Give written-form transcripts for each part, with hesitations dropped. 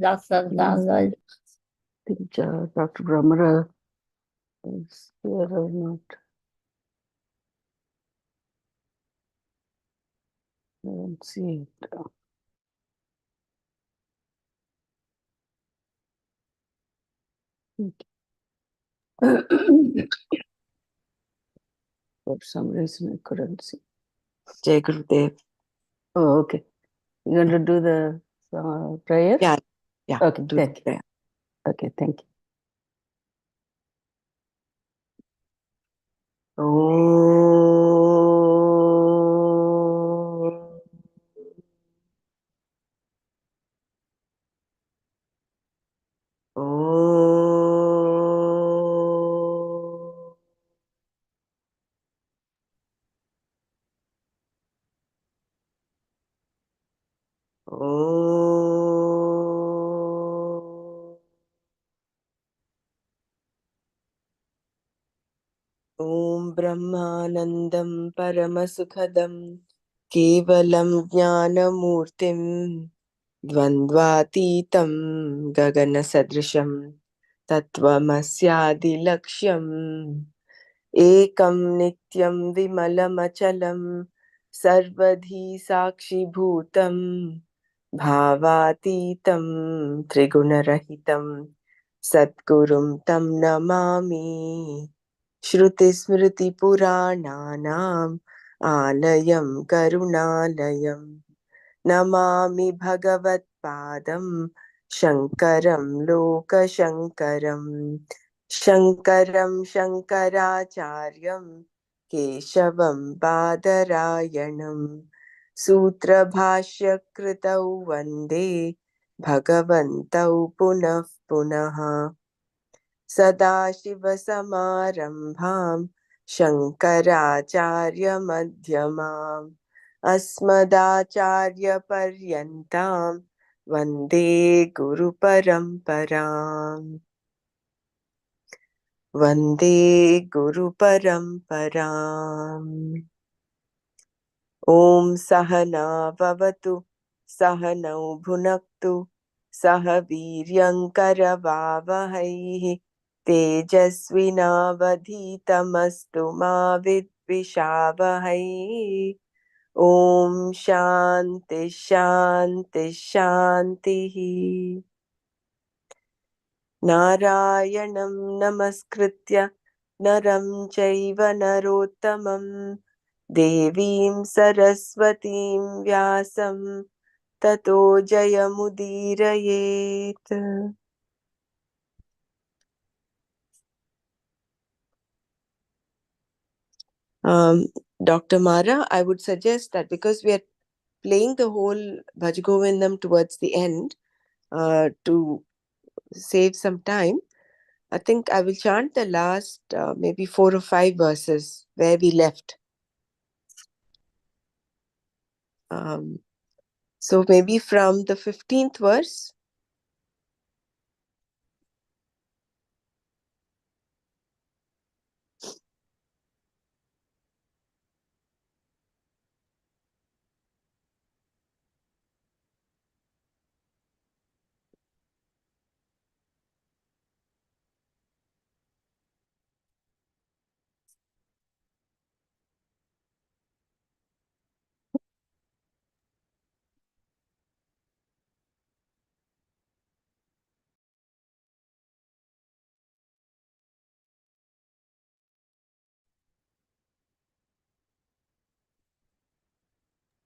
I think Dr. Brahmara is here or not. I don't see it. For some reason, I couldn't see. Jai Gurudev. Oh, okay. You're going to do the prayer? Yeah. Okay, Do thank you. prayer. Okay, thank you. ॐ ब्रह्मानन्दं परमसुखदं केवलं ज्ञानमूर्तिं द्वन्द्वातीतं गगनसदृशं तत्त्वमस्यादिलक्ष्यम् एकं नित्यं विमलमचलं सर्वधी साक्षिभूतं भावातीतं त्रिगुणरहितं सद्गुरुं तं नमामि श्रुतिस्मृतिपुराणानाम् आलयं करुणालयं नमामि भगवत्पादं शङ्करं लोकशङ्करं शङ्करं शङ्कराचार्यं केशवं बादरायणं सूत्रभाष्यकृतौ वन्दे भगवन्तौ पुनः पुनः सदाशिवसमारम्भां शङ्कराचार्यमध्यमाम् अस्मदाचार्यपर्यन्तां वन्दे गुरुपरम्पराम् वन्दे गुरुपरम्पराम् ॐ सहना भवतु सहनौ भुनक्तु सह वीर्यङ्करवावहै तेजस्विनावधीतमस्तु मा विद्विषावहै ॐ शान्ति शान्ति शान्तिः नारायणं नमस्कृत्य नरं चैव नरोत्तमं देवीं सरस्वतीं व्यासं ततो जयमुदीरयेत् Dr. Mara, I would suggest that because we are playing the whole Bhajagovindam towards the end, to save some time, I think I will chant the last maybe 4 or 5 verses where we left. So maybe from the 15th verse.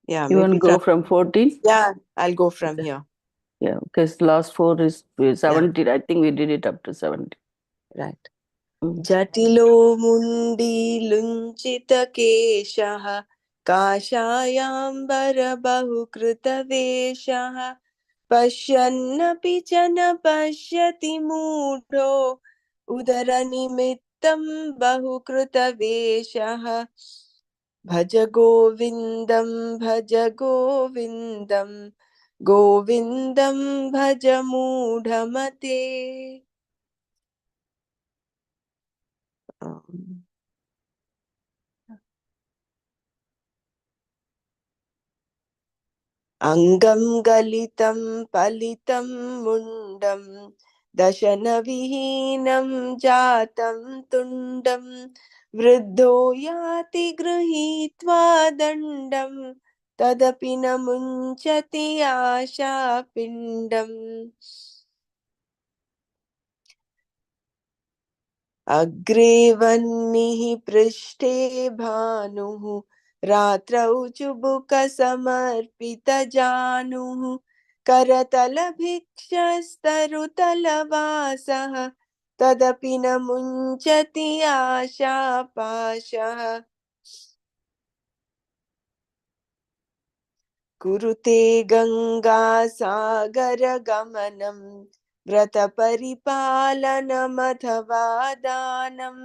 Yeah, You want to go from 14? Yeah, I'll go from here. Yeah, because last 4 is 17. Yeah. I think we did it up to 17. Right. Jatilo mundi lunchita keshaha काषायाम्बर बहुकृतवेषः पश्यन्नपि च न पश्यति मूढो उदरनिमित्तं बहुकृतवेषः भज गोविन्दं गोविन्दं भज मूढमते अंगं गलितं पलितं मुण्डं दशनविहीनं जातं तुण्डं वृद्धो याति गृहीत्वा दण्डं तदपि न मुञ्चति आशापिण्डम् अग्रे वह्निः पृष्ठे भानुः रात्रौ चुबुकसमर्पितजानुः करतलभिक्षस्तरुतलवासः तदपि न मुञ्चति आशापाशः कुरुते गङ्गासागरगमनं व्रतपरिपालनमथवा दानं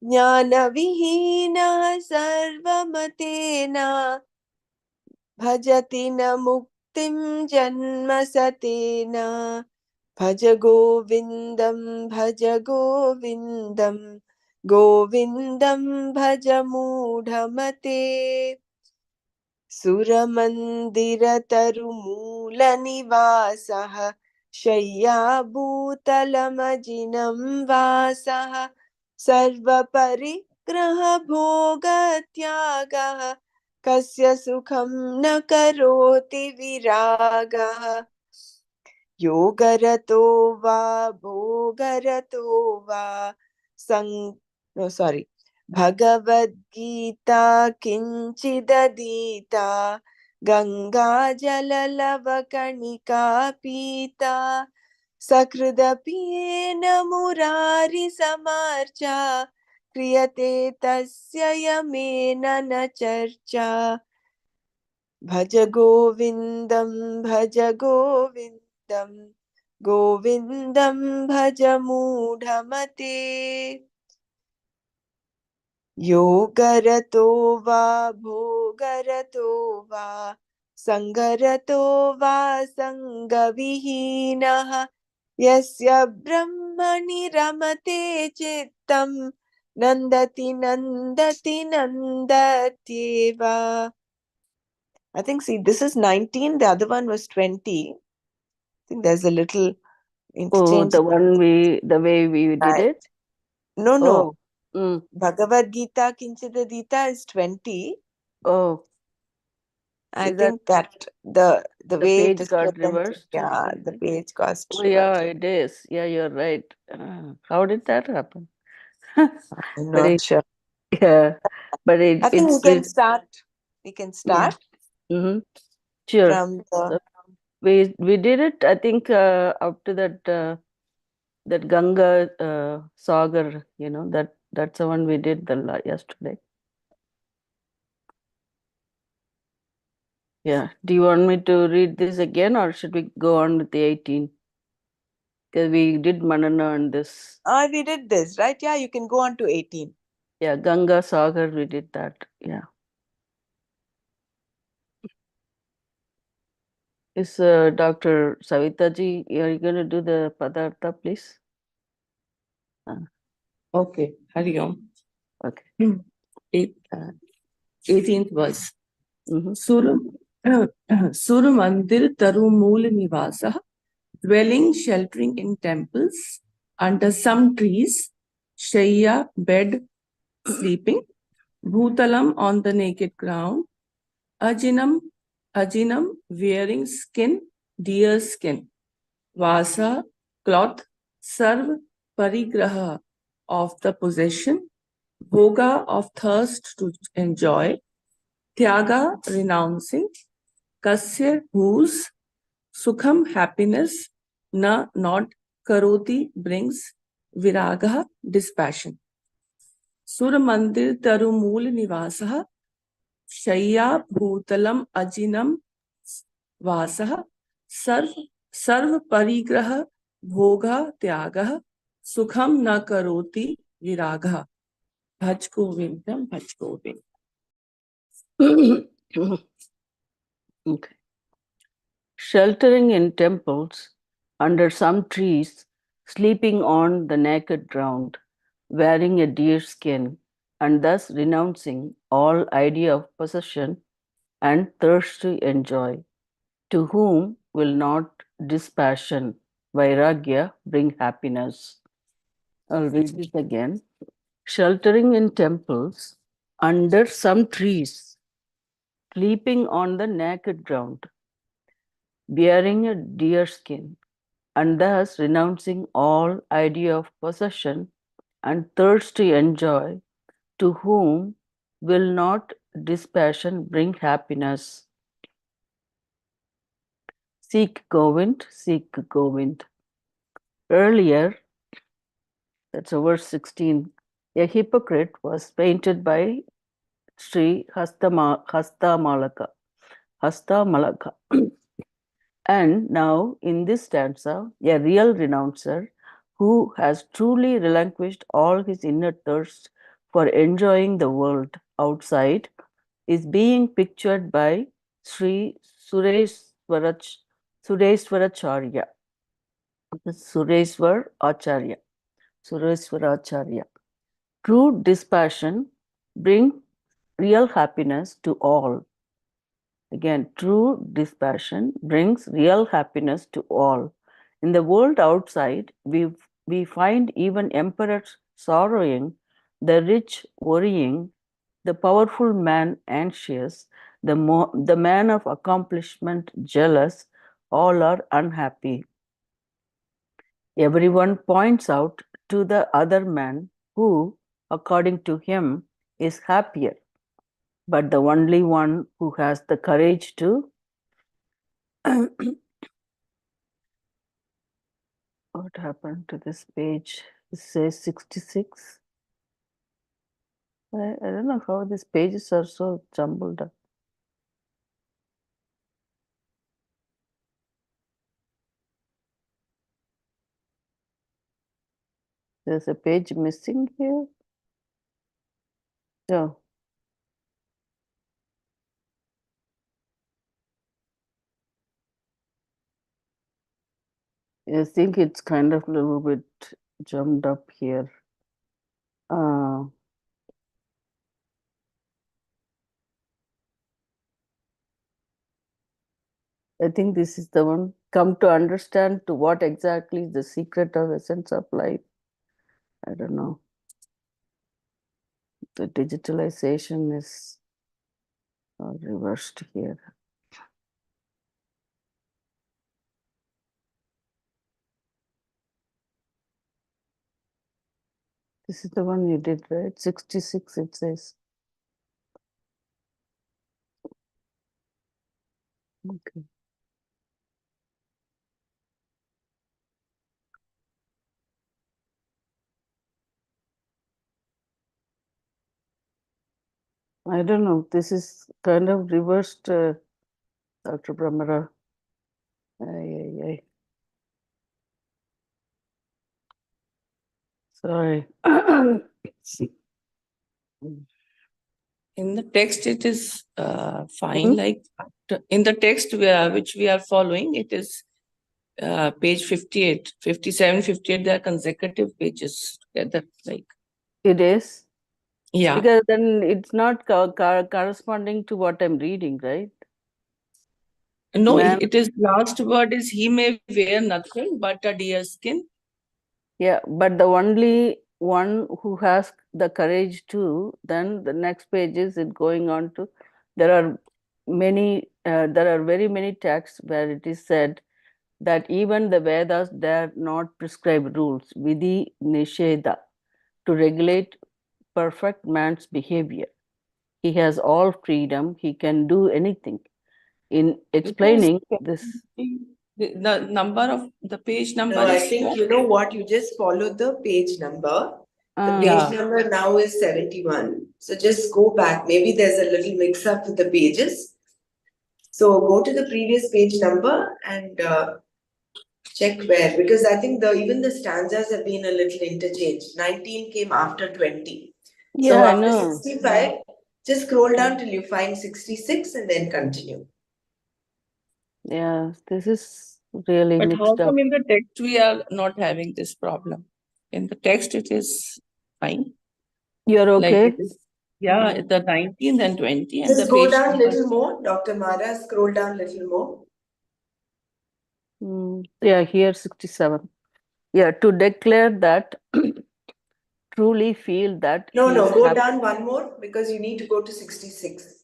ज्ञानविहीनः सर्वमतेन भजति न मुक्तिं जन्मसतेन भज गोविन्दं भज गोविन्दं गोविन्दं भज मूढमते सुरमन्दिरतरुमूलनिवासः शय्याभूतलमजिनं वासः सर्वपरिग्रहभोगत्यागः कस्य सुखं न करोति विरागः योगरतो वा भोगरतो वा no sorry भगवद्गीता किञ्चिदधीता गङ्गाजललवकणिका पीता सकृदपि येन मुरारिसमार्चा क्रियते तस्य यमेन न चर्चा भज गोविन्दं भज गोविन्दं गोविन्दं भज मूढमते योगरतो वा भोगरतो वा सङ्गरतो वा सङ्गविहीनः यस्य ब्रह्मणि रमते चित्तं नन्दति नन्दति नन्दत्येव I think, see, this is 19, the other one was 20. I think there's a little Oh, interchange. the way we did Right. it? No, no. Oh, mm, Bhagavad Gita Kinchidadita is 20. oh, I is that think that the the way it page is got presented, reversed or yeah, the something? page got Oh, yeah, reversed. it is. Yeah, you're right. How did that happen? I'm But not sure. yeah, but I think we it's can it, start. We can yeah. start Mm-hmm. Sure. from the. So we did it. I think up to that Ganga Sagar. That's the one we did yesterday. Yeah. Do you want me to read this again, or should we go on with the 18? Because we did Manana on this. We did this, right? Yeah, you can go on to 18. Yeah, Ganga Sagar, we did that. Yeah. Is Dr. Savitaji, are you going to do the Padartha, please? Okay, Hari Om. Okay. 18th verse. Mm-hmm. Sur Mandir Taru Mool Nivasa, dwelling sheltering in temples, under some trees, Shayya, bed, sleeping, Bhutalam on the naked ground, Ajinam, wearing skin, deer skin, Vasa, cloth, Sarv, parigraha, of the possession, Bhoga, of thirst to enjoy, Tyaga, renouncing, Kasya, whose, Sukham, happiness, Na, not, Karoti, brings, Viraga, dispassion. Suramandir Tarumul Nivasaha, Shayya, Bhutalam, Ajinam, Vasaha, Sarv Parigraha, Bhoga, Tyaga, Sukham, Na, Karoti, Viraga. Bhaj Govindam, Bhaj Govindam. Okay. Sheltering in temples, under some trees, sleeping on the naked ground, wearing a deer skin, and thus renouncing all idea of possession and thirst to enjoy. To whom will not dispassion, vairagya, bring happiness? I'll read it again. Sheltering in temples, under some trees, sleeping on the naked ground, bearing a deer skin, and thus renouncing all idea of possession and thirst to enjoy, to whom will not dispassion bring happiness? Seek Govind, seek Govind. Earlier, that's verse 16, a hypocrite was painted by Sri Hastamalaka. And now, in this stanza, a real renouncer who has truly relinquished all his inner thirst for enjoying the world outside is being pictured by Sri Sureshwaracharya. Sureshwaracharya. Sureshwaracharya. True dispassion brings real happiness to all. Again, true dispassion brings real happiness to all. In the world outside, we find even emperors sorrowing, the rich worrying, the powerful man anxious, the man of accomplishment jealous, all are unhappy. Everyone points out to the other man who, according to him, is happier, but the only one who has the courage to what happened to this page? It says 66. I don't know how these pages are so jumbled up. There's a page missing here. No. I think it's kind of a little bit jumped up here. I think this is the one. Come to understand to what exactly is the secret of essence of life. I don't know. The digitalization is reversed here. This is the one you did, right? 66, it says. Okay. I don't know. This is kind of reversed, Dr. Brahmara. Sorry. In the text, it is fine. Like in the text which we are following, it is page 58, 57, 58. They are consecutive pages together. Like It is? yeah. Because then it's not corresponding to what I'm reading, right? No, Man. it is last word is he may wear nothing but a deer skin. Yeah, but the only one who has the courage to, then the next page is it going on to, there are very many texts where it is said that even the Vedas dare not prescribe rules, vidhi nisheda, to regulate perfect man's behavior. He has all freedom, he can do anything. In explaining this, the number of the page number No, I is think what? you know what, you just follow the page number. The page Yeah. number now is 71. So just go back. Maybe there's a little mix up with the pages. So go to the previous page number and check where, because I think even the stanzas have been a little interchanged. 19 came after 20. yeah, So I after know. 65, just scroll down till you find 66 and then continue. Yeah, this is really But how mixed up. come in the text we are not having this problem? In the text it is fine. You're Like okay? it is, yeah, the 19 and 20 and Just the go page down a number. little more. Dr. Mara, scroll down a little more. Yeah, here 67. Yeah, to declare that, truly feel that No, he is go happy. down one more because you need to go to 66.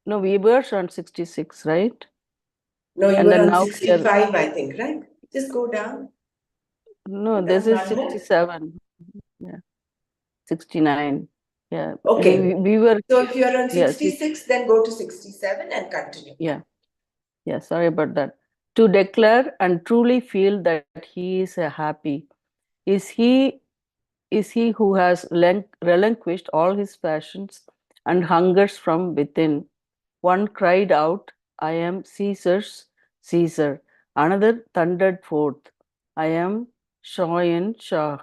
No, we were on 66, right? No, you And were then on now we are, 65, I think, right? Just go down. no, Go this down is one more. 67. Yeah, 69. Yeah, Okay. we were, So if you're on yeah, 66, then go to 67 and continue. yeah, yeah, sorry about that. To declare and truly feel that he is happy. Is he is he who has relinquished all his passions and hungers from within. One cried out, I am Caesar's Caesar. Another thundered forth, I am Shayan Shah.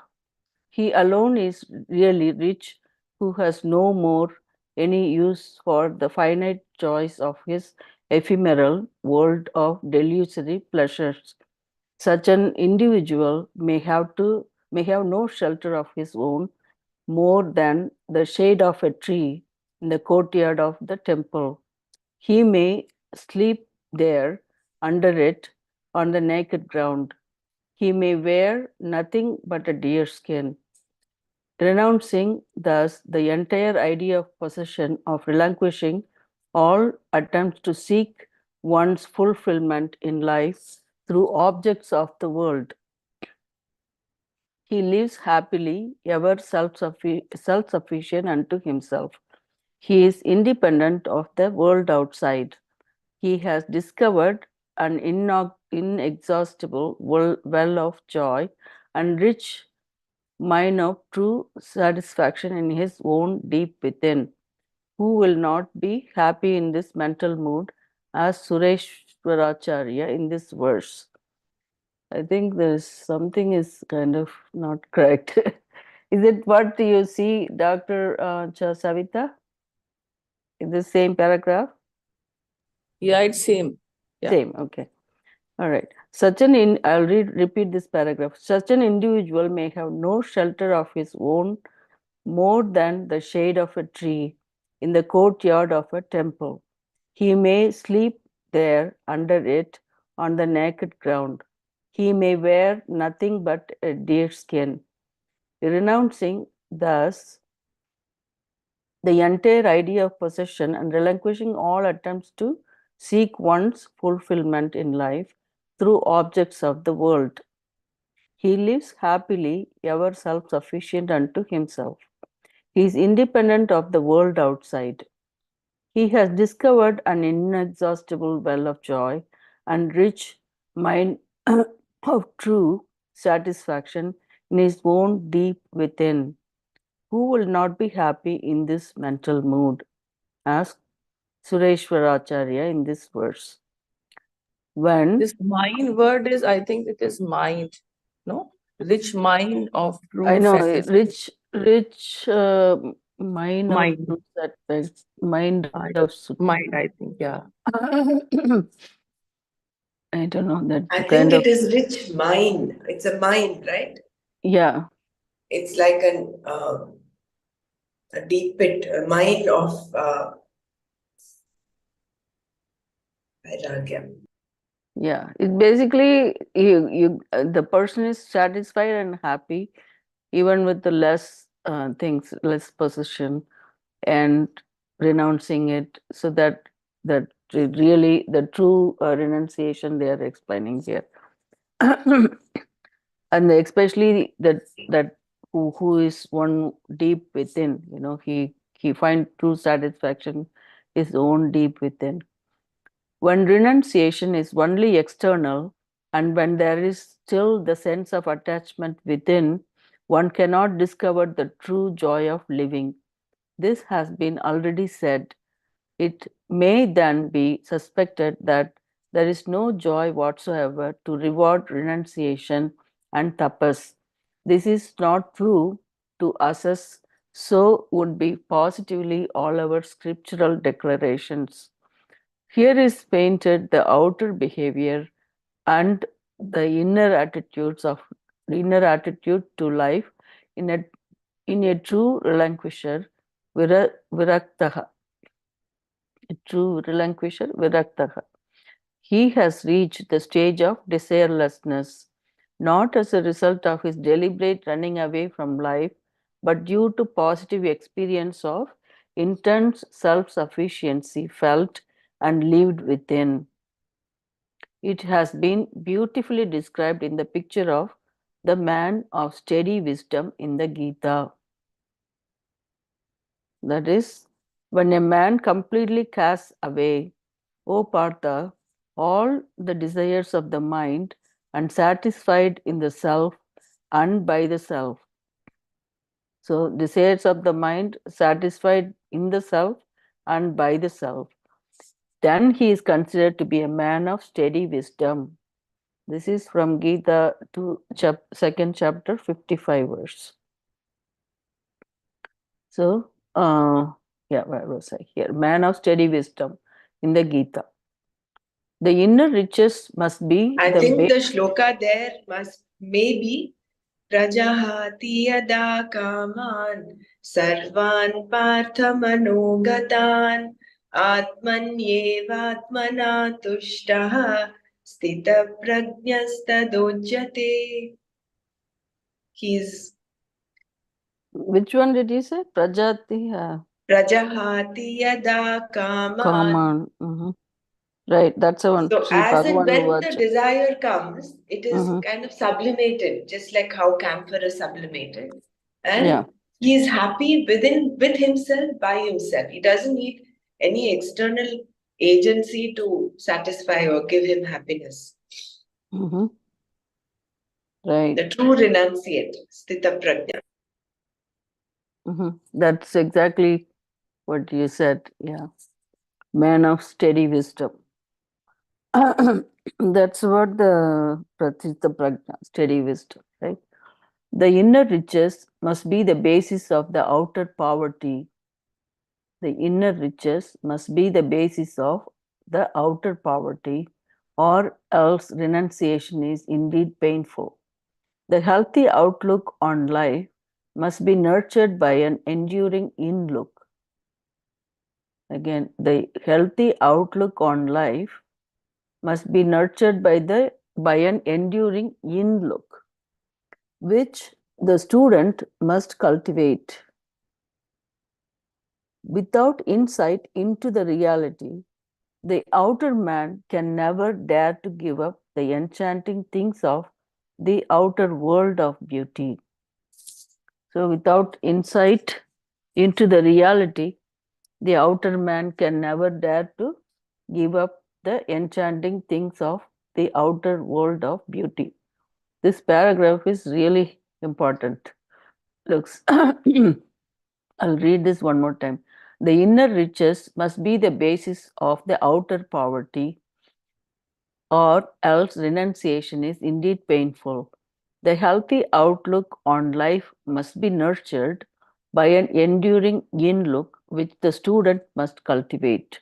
He alone is really rich who has no more any use for the finite joys of his ephemeral world of delusory pleasures. Such an individual may have no shelter of his own more than the shade of a tree in the courtyard of the temple. He may sleep there under it on the naked ground. He may wear nothing but a deer skin, renouncing thus the entire idea of possession, of relinquishing all attempts to seek one's fulfillment in life through objects of the world. He lives happily, ever self-sufficient unto himself. He is independent of the world outside. He has discovered an inexhaustible well of joy and rich mine of true satisfaction in his own deep within. Who will not be happy in this mental mood, as Sureshwaracharya in this verse? I think there's something is kind of not correct. Is it what you see, Dr. Savita, in the same paragraph? Yeah, it's same. Yeah. Same, okay. All right. I'll repeat this paragraph. Such an individual may have no shelter of his own more than the shade of a tree in the courtyard of a temple. He may sleep there under it on the naked ground. He may wear nothing but a deer skin, renouncing thus the entire idea of possession and relinquishing all attempts to seek one's fulfillment in life through objects of the world. He lives happily, ever self sufficient unto himself. He is independent of the world outside. He has discovered an inexhaustible well of joy and rich mine of true satisfaction in his own deep within. Who will not be happy in this mental mood? Asked Sureshwaracharya in this verse. When This mind word is, I think it is mind. No? Rich mind of I true know satisfaction. rich mind of Mind. truth that mind of Mind, I think, yeah. I don't know that I kind think of it is rich mind. It's a mind, right? yeah. It's like a deep pit, a mind of vairagya. Yeah, it basically the person is satisfied and happy even with the less things, less possession, and renouncing it. So that really the true renunciation they are explaining here, and especially that who is one deep within. He find true satisfaction his own deep within. When renunciation is only external, and when there is still the sense of attachment within, one cannot discover the true joy of living. This has been already said. It may then be suspected that there is no joy whatsoever to reward renunciation and tapas. This is not true to assess, so would be positively all our scriptural declarations. Here is painted the outer behavior and the inner attitude to life in a true relinquisher, viraktaha. A true relinquisher, viraktaha. he has reached the stage of desirelessness, not as a result of his deliberate running away from life, but due to positive experience of intense self-sufficiency felt and lived within. It has been beautifully described in the picture of the man of steady wisdom in the Gita. That is, when a man completely casts away, O Partha, all the desires of the mind and satisfied in the self and by the self. So, desires of the mind satisfied in the self and by the self. Then he is considered to be a man of steady wisdom. This is from Gita to second chapter, 55 verse. So, where was I here? Man of steady wisdom in the Gita. The inner riches must be I the think the shloka there must maybe Prajahati yada kaman sarvan parthamanogataan atmanyevatmana tushtaha stita prajnastadojyate. He's Which one did you say? Prajati? Prajahati yada kaman. Kaman. Right, that's the one. So Sri as and Bhagavan when the Uvacha. desire comes, it is kind of sublimated, just like how camphor is sublimated. And he is happy with himself, by himself. He doesn't need any external agency to satisfy or give him happiness. Right. The true renunciate, Sthita Prajna. That's exactly what you said. Yeah. Man of steady wisdom. That's what the Pratita Prajna, steady wisdom, right? The inner riches must be the basis of the outer poverty. The inner riches must be the basis of the outer poverty, or else renunciation is indeed painful. The healthy outlook on life must be nurtured by an enduring in look. Again, the healthy outlook on life must be nurtured by an enduring in look, which the student must cultivate. Without insight into the reality, the outer man can never dare to give up the enchanting things of the outer world of beauty. So, without insight into the reality, the outer man can never dare to give up the enchanting things of the outer world of beauty. This paragraph is really important. Looks, I'll read this one more time. The inner riches must be the basis of the outer poverty, or else renunciation is indeed painful. The healthy outlook on life must be nurtured by an enduring in look which the student must cultivate.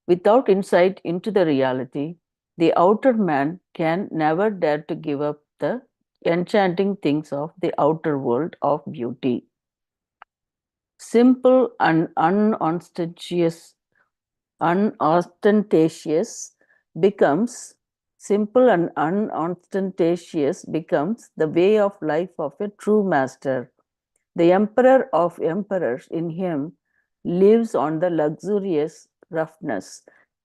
Without insight into the reality, the outer man can never dare to give up the enchanting things of the outer world of beauty. Simple and unostentatious becomes the way of life of a true master. The emperor of emperors in him lives on the luxurious roughness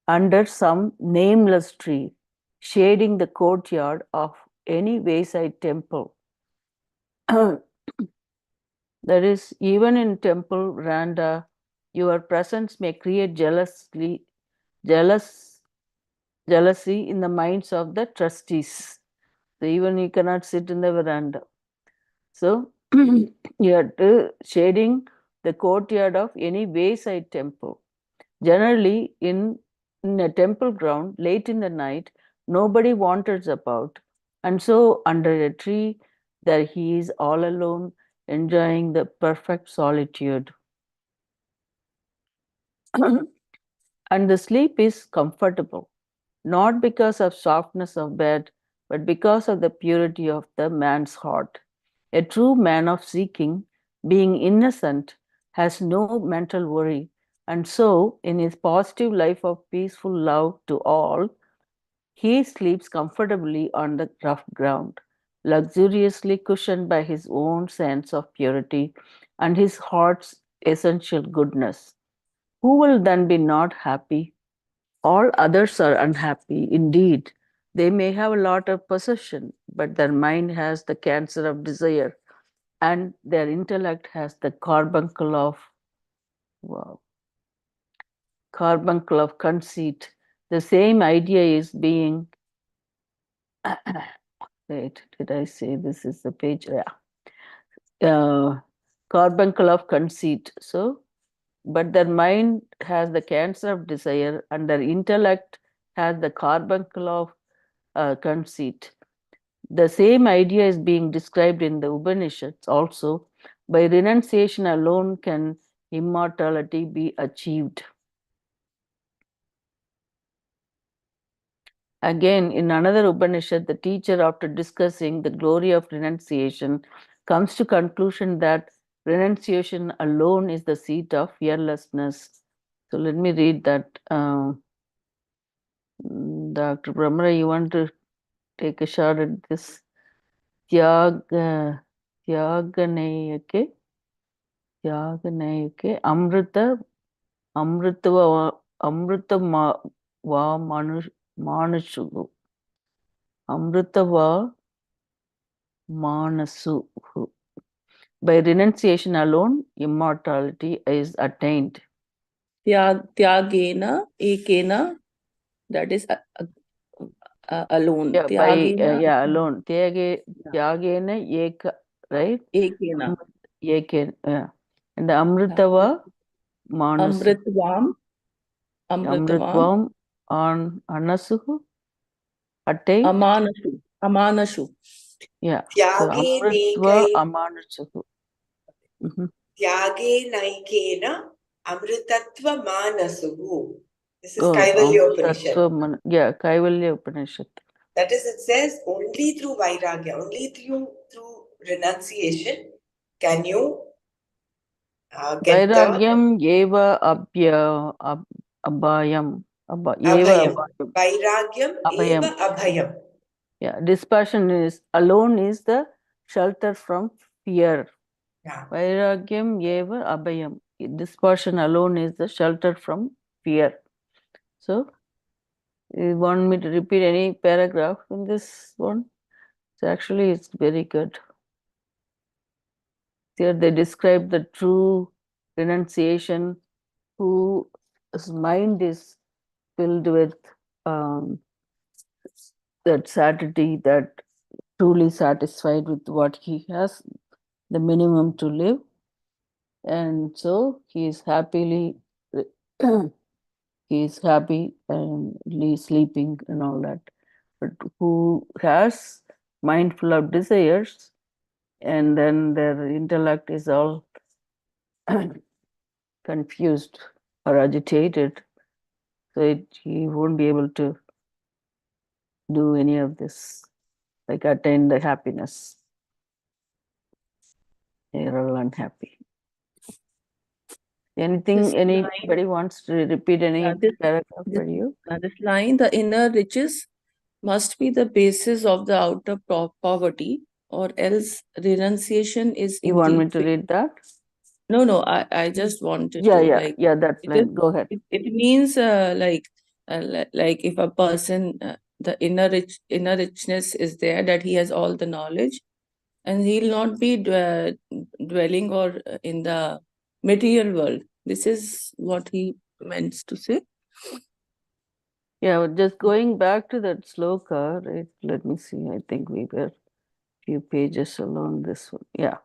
under some nameless tree, shading the courtyard of any wayside temple. That is, even in temple veranda, your presence may create jealousy in the minds of the trustees. So even you cannot sit in the veranda. So you are shading the courtyard of any wayside temple. Generally, in a temple ground, late in the night, nobody wanders about. And so, under a tree, there he is all alone, enjoying the perfect solitude. And the sleep is comfortable, not because of softness of bed, but because of the purity of the man's heart. A true man of seeking, being innocent, has no mental worry, and so, in his positive life of peaceful love to all, He sleeps comfortably on the rough ground, luxuriously cushioned by his own sense of purity and his heart's essential goodness. Who will then be not happy? All others are unhappy. Indeed, they may have a lot of possession, but their mind has the cancer of desire, and their intellect has the wow, carbuncle of conceit. The same idea is being. Wait, did I say this is the page? Yeah. Carbuncle of conceit. So, but their mind has the cancer of desire, and their intellect has the carbuncle of conceit. The same idea is being described in the Upanishads also. By renunciation alone can immortality be achieved. Again, in another Upanishad, the teacher, after discussing the glory of renunciation, comes to conclusion that renunciation alone is the seat of fearlessness. So let me read that. Dr. Brahmara, you want to take a shot at this? Tyaganayake, Tyaganayake, Amrita va manushu, Amrita va manasu. By renunciation alone, immortality is attained. Tyagena, ekena, that is alone. Yeah, Tyagena, alone. Tyagena eka, right? ekena. Eken, yeah. And the Amritava Manasu. Amritvam, Amritvam on Anasuhu attained. Amanashu. Yeah. So Tyage Amritva nekai Amanasuhu. Tyage naikena amritatva manasuhu. This is Oh, Kaivalya Upanishad. yeah, Kaivalya Upanishad. That is, it says only through vairagya, only through renunciation can you get the Vairagyam eva abhayam. Eva abhayam. Vairagyam abhayam. eva abhayam. Yeah, dispassion is alone is the shelter from fear. Yeah. Vairagyam eva abhayam. Dispassion alone is the shelter from fear. So, you want me to repeat any paragraph in this one? So actually, it's very good. Here they describe the true renunciation whose mind is filled with that satisty, that truly satisfied with what he has, the minimum to live. And so he is happily, he is happy and sleeping and all that. But who has mind full of desires, and then their intellect is all confused or agitated, so he won't be able to do any of this, like attain the happiness. They're all unhappy. Anything, anybody wants to repeat any paragraph for you? This line, the inner riches must be the basis of the outer poverty, or else renunciation is You want me indeed to read that? No, I just wanted Yeah, to that's fine. Go ahead. It means like if a person the inner richness is there, that he has all the knowledge, and he'll not be dwelling or in the material world. This is what he meant to say. Yeah, just going back to that sloka, right? Let me see. I think we were a few pages along this one. Yeah.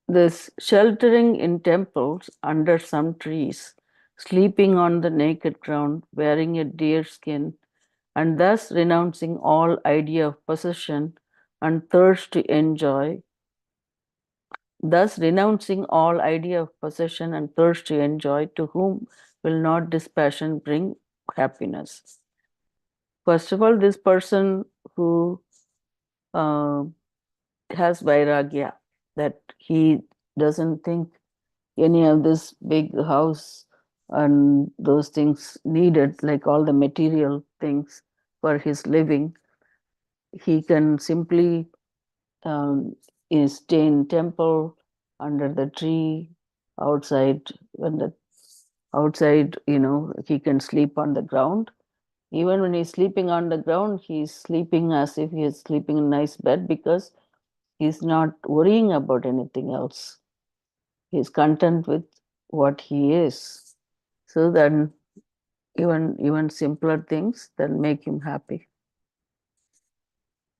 This sheltering in temples under some trees, sleeping on the naked ground, wearing a deer skin, and thus renouncing all idea of possession and thirst to enjoy. Thus renouncing all idea of possession and thirst to enjoy, to whom will not dispassion bring happiness? First of all, this person who has vairagya, that he doesn't think any of this big house and those things needed, like all the material things for his living. He can simply stay in temple, under the tree, outside. When the outside, he can sleep on the ground. Even when he's sleeping on the ground, he's sleeping as if he is sleeping in a nice bed, because he's not worrying about anything else. He's content with what he is. So then even simpler things that make him happy.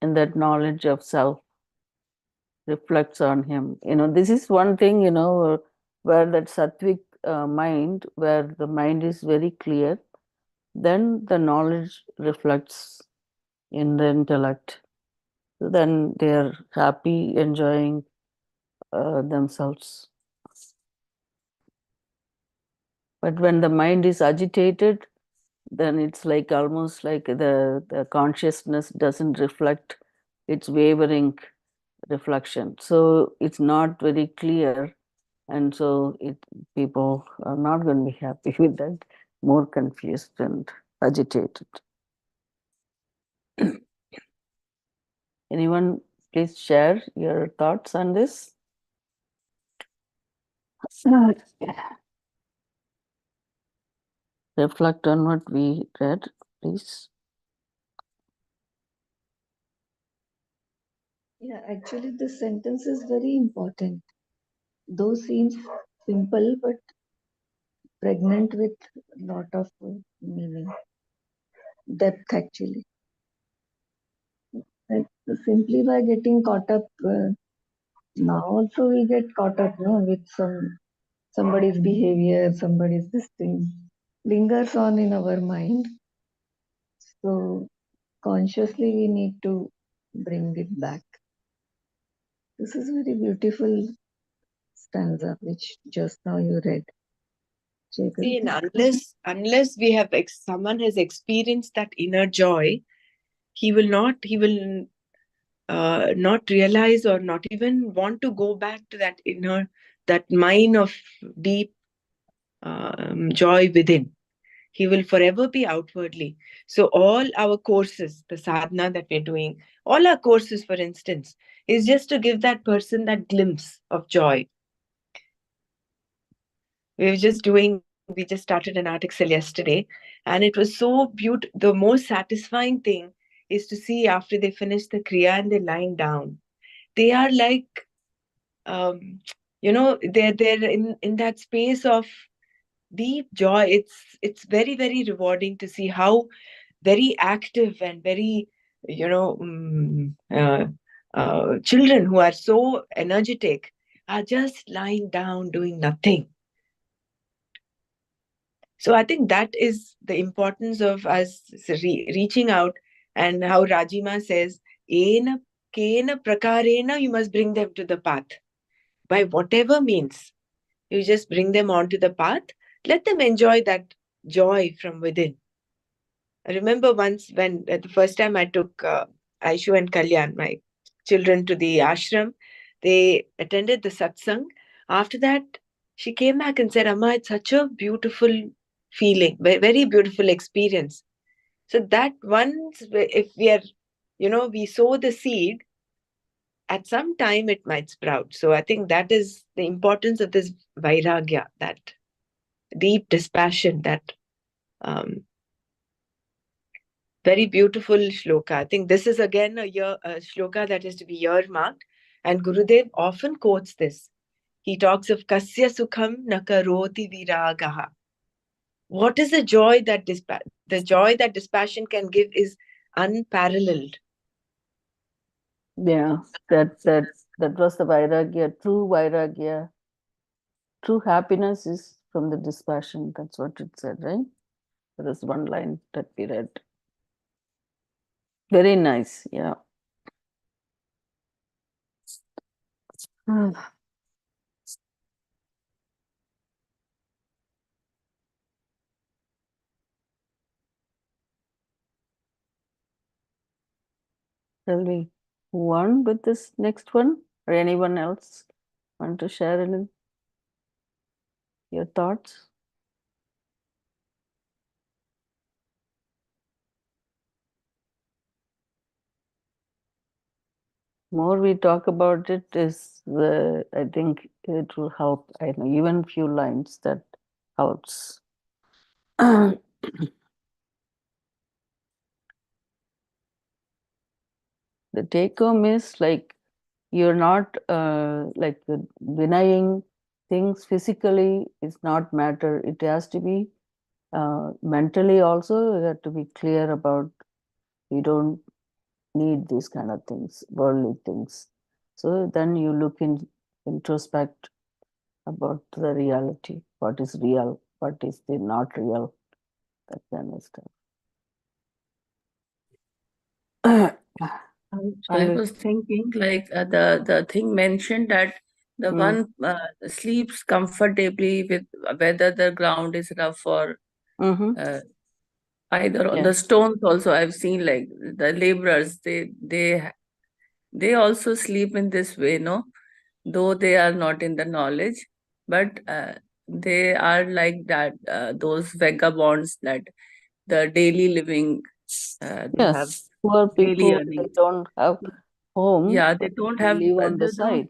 And that knowledge of self reflects on him. This is one thing, where that sattvic mind, where the mind is very clear, then the knowledge reflects in the intellect. So then they are happy, enjoying themselves. But when the mind is agitated, then it's like almost like the consciousness doesn't reflect, it's wavering reflection. So it's not very clear, and so people are not going to be happy with that, more confused and agitated. Anyone please share your thoughts on this? Reflect on what we read, please. Yeah, actually, this sentence is very important. Though seems simple, but pregnant with a lot of meaning, depth actually. Like, simply by getting caught up, now also we get caught up, with somebody's behavior, somebody's this thing lingers on in our mind. So consciously we need to bring it back. This is a very beautiful stanza which just now you read. See, and unless we have someone has experienced that inner joy, he will not realize or not even want to go back to that mine of deep joy within. He will forever be outwardly. So all our courses, the sadhana that we're doing, all our courses, for instance, is just to give that person that glimpse of joy. We just started an art excel yesterday, and it was so beautiful. The most satisfying thing is to see after they finish the kriya and they're lying down. They are like, they're in that space of deep joy. It's very, very rewarding to see how very active and very, children who are so energetic are just lying down doing nothing. So I think that is the importance of us reaching out, and how Rajima says, Ena kena prakarena, you must bring them to the path. By whatever means, you just bring them onto the path. Let them enjoy that joy from within. I remember once when the first time I took Aishu and Kalyan, my children, to the ashram, they attended the satsang. After that, she came back and said, Amma, it's such a beautiful feeling, very beautiful experience. So that once, if we are, we sow the seed, at some time it might sprout. So I think that is the importance of this vairagya, that deep dispassion, that very beautiful shloka. I think this is again a shloka that is to be earmarked, and Gurudev often quotes this. He talks of kasya sukham nakaroti viragaha. What is the joy that dispassion can give is unparalleled. Yeah, that was the vairagya, true vairagya. True happiness is from the dispassion. That's what it said, right? There is one line that we read. Very nice, yeah. Shall we move on with this next one? Or anyone else want to share any your thoughts? more we talk about it, I think it will help. I know even few lines that helps. The take home is like you're not denying things physically is not matter. It has to be mentally also. You have to be clear about you don't need these kind of things, worldly things. So then you look in introspect about the reality, what is real, what is the not real, that kind of stuff. I was thinking like the thing mentioned that the one sleeps comfortably with whether the ground is rough or either on the stones. Also, I've seen like the laborers, they also sleep in this way, no, though they are not in the knowledge, but they are like that. Those vagabonds that the daily living, they have Yes, poor daily people, they earnings. don't have home. Yeah, they but don't they have live on the they don't, side.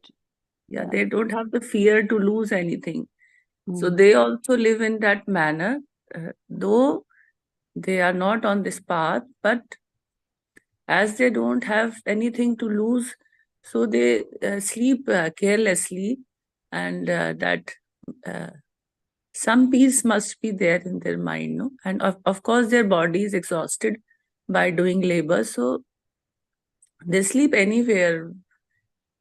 yeah, Yeah. they don't have the fear to lose anything. So Mm. they also live in that manner, though they are not on this path, but as they don't have anything to lose, so they sleep carelessly, and that some peace must be there in their mind, no? And of course, their body is exhausted by doing labor, so they sleep anywhere.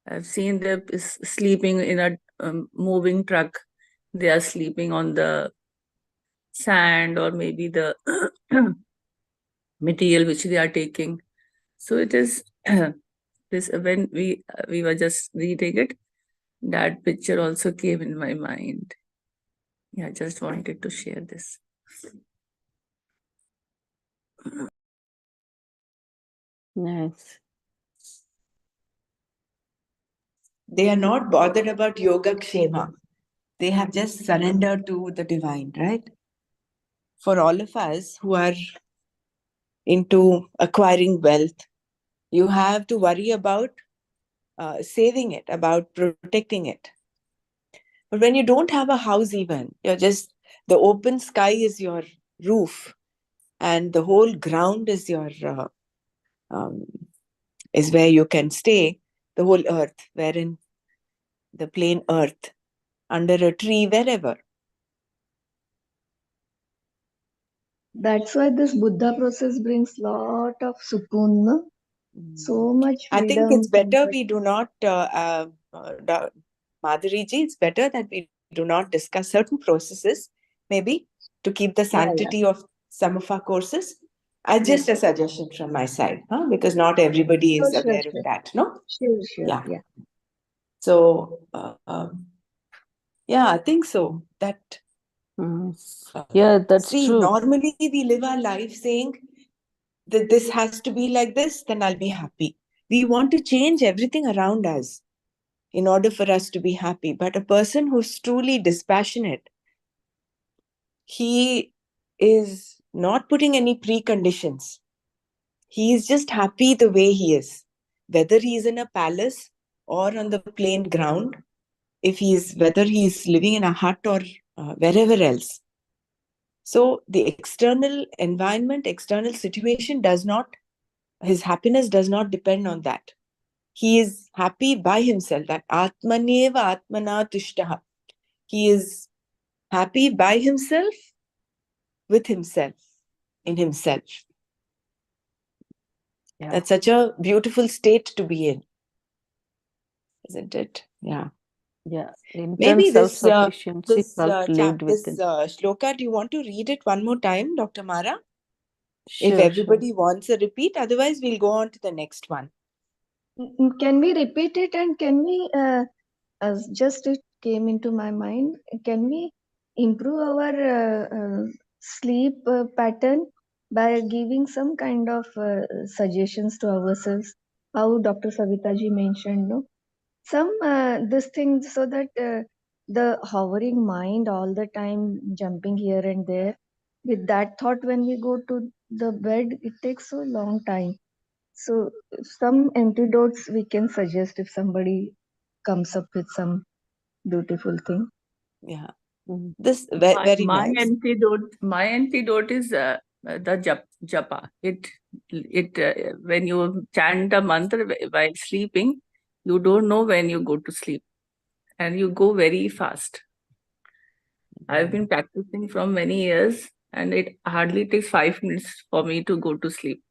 I've seen them sleeping in a moving truck. They are sleeping on the sand or maybe the material which they are taking. So it is this when we were just reading it, that picture also came in my mind. Yeah, just wanted to share this. Nice. They are not bothered about yoga kshema. They have just surrendered to the divine, right? For all of us who are into acquiring wealth, you have to worry about saving it, about protecting it. But when you don't have a house, even, you're just, the open sky is your roof, and the whole ground is your, um, is where you can stay, the whole earth, wherein the plain earth, under a tree, wherever. That's why this Buddha process brings lot of sukoon, no? So much I freedom. think it's better we do not, Madhuriji, it's better that we do not discuss certain processes, maybe, to keep the sanctity of some of our courses. Just a suggestion from my side, huh? Because not everybody is aware of that, no? Sure. Yeah. So, yeah, I think so. That Yeah, that's see, true. normally we live our life saying that this has to be like this, then I'll be happy. We want to change everything around us in order for us to be happy. But a person who's truly dispassionate, he is not putting any preconditions. He is just happy the way he is. Whether he is in a palace or on the plain ground, whether he is living in a hut or wherever else. So the external environment, external situation his happiness does not depend on that. He is happy by himself. That Atmaneva Atmana Tushtaha. He is happy by himself, with himself, in himself. Yeah. That's such a beautiful state to be in, isn't it? Yeah. Yeah. Maybe Intense self-sufficiency lived within. shloka, do you want to read it one more time, Dr. Mara? If Sure. everybody wants a repeat, otherwise we'll go on to the next one. Can we repeat it, and can we, as just it came into my mind, can we improve our sleep pattern by giving some kind of suggestions to ourselves? How Dr. Savitaji mentioned, no? Some this thing, so that the hovering mind all the time jumping here and there, with that thought when we go to the bed, it takes so long time. So some antidotes we can suggest if somebody comes up with some beautiful thing. Yeah. Mhm. This My, very my nice. antidote is the japa. It when you chant a mantra while sleeping, you don't know when you go to sleep, and you go very fast. I've been practicing from many years, and it hardly takes 5 minutes for me to go to sleep.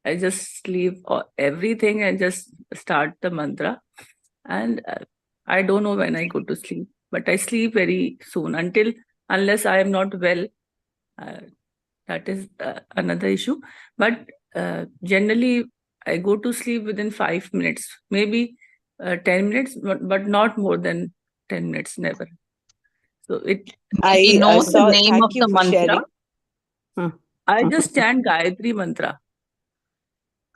I just leave everything and just start the mantra, and I don't know when I go to sleep, but I sleep very soon unless I am not well. Uh, that is another issue. But generally, I go to sleep within 5 minutes, maybe 10 minutes, but not more than 10 minutes. Never. So it. Do you know the saw. name of Thank you the for mantra? sharing. I just chant Gayatri mantra.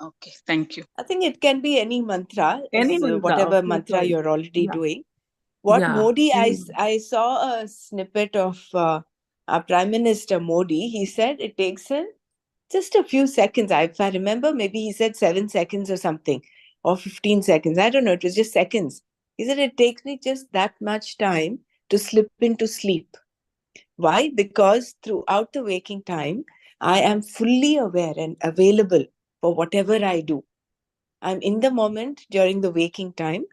Okay, thank you. I think it can be any mantra, Any is mantra. whatever Okay, mantra sorry. you're already Yeah. doing. What Yeah. Modi, Mm. I saw a snippet of our Prime Minister Modi. He said it takes him just a few seconds. If I remember, maybe he said 7 seconds or something, or 15 seconds. I don't know. It was just seconds. He said it takes me just that much time to slip into sleep. Why? Because throughout the waking time, I am fully aware and available for whatever I do. I'm in the moment during the waking time,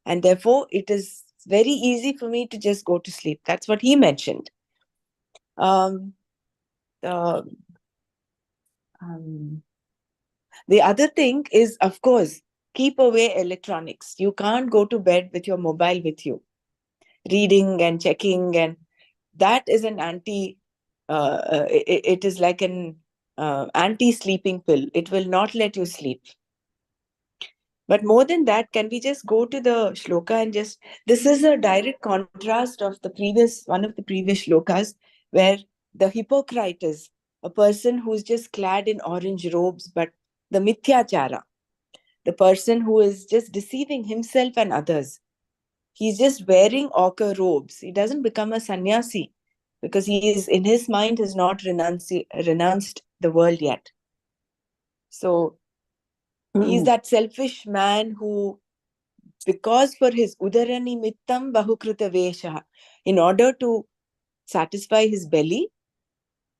and therefore it is very easy for me to just go to sleep. That's what he mentioned. Um, uh, um, the other thing is, of course, keep away electronics. You can't go to bed with your mobile with you, reading and checking, and that is an it is like an anti-sleeping pill. It will not let you sleep. But more than that, can we just go to the shloka and just, this is a direct contrast of one of the previous shlokas, where the hypocrite is a person who's just clad in orange robes, but the mithyachara, the person who is just deceiving himself and others. He's just wearing ochre robes. He doesn't become a sannyasi because he is, in his mind, has not renounced the world yet. So he's that selfish man who, because for his udarani mittam bahukrita vesha, in order to satisfy his belly,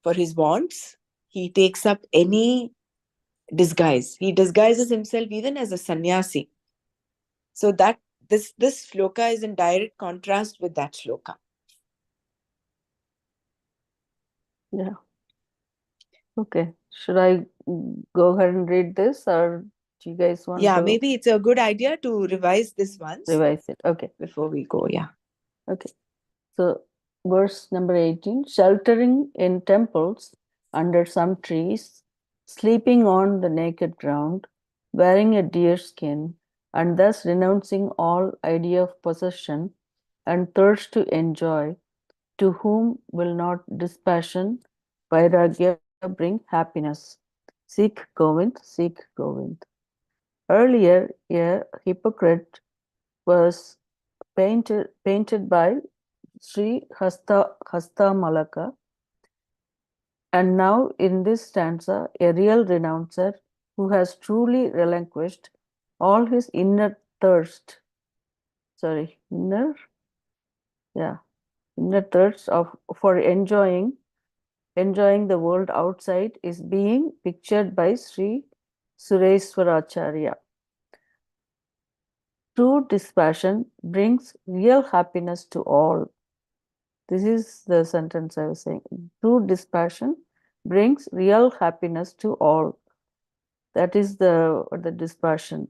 for his wants, he takes up any disguise. He disguises himself even as a sannyasi. So that this shloka is in direct contrast with that shloka. Yeah. Okay. Should I go ahead and read this, or do you guys want Yeah, to maybe it's a good idea to revise this once revise it? Okay. before we go. Yeah. Okay. So, verse number 18, sheltering in temples under some trees, sleeping on the naked ground, wearing a deer skin, and thus renouncing all idea of possession and thirst to enjoy, to whom will not dispassion, vairagya bring happiness. Seek Govind, seek Govind. Earlier, a hypocrite was painted by Sri Hasta Malaka, and now in this stanza, a real renouncer who has truly relinquished all his inner thirst, inner thirst for enjoying the world outside is being pictured by Sri Sureswaracharya. True dispassion brings real happiness to all. This is the sentence I was saying. True dispassion brings real happiness to all. That is the dispassion.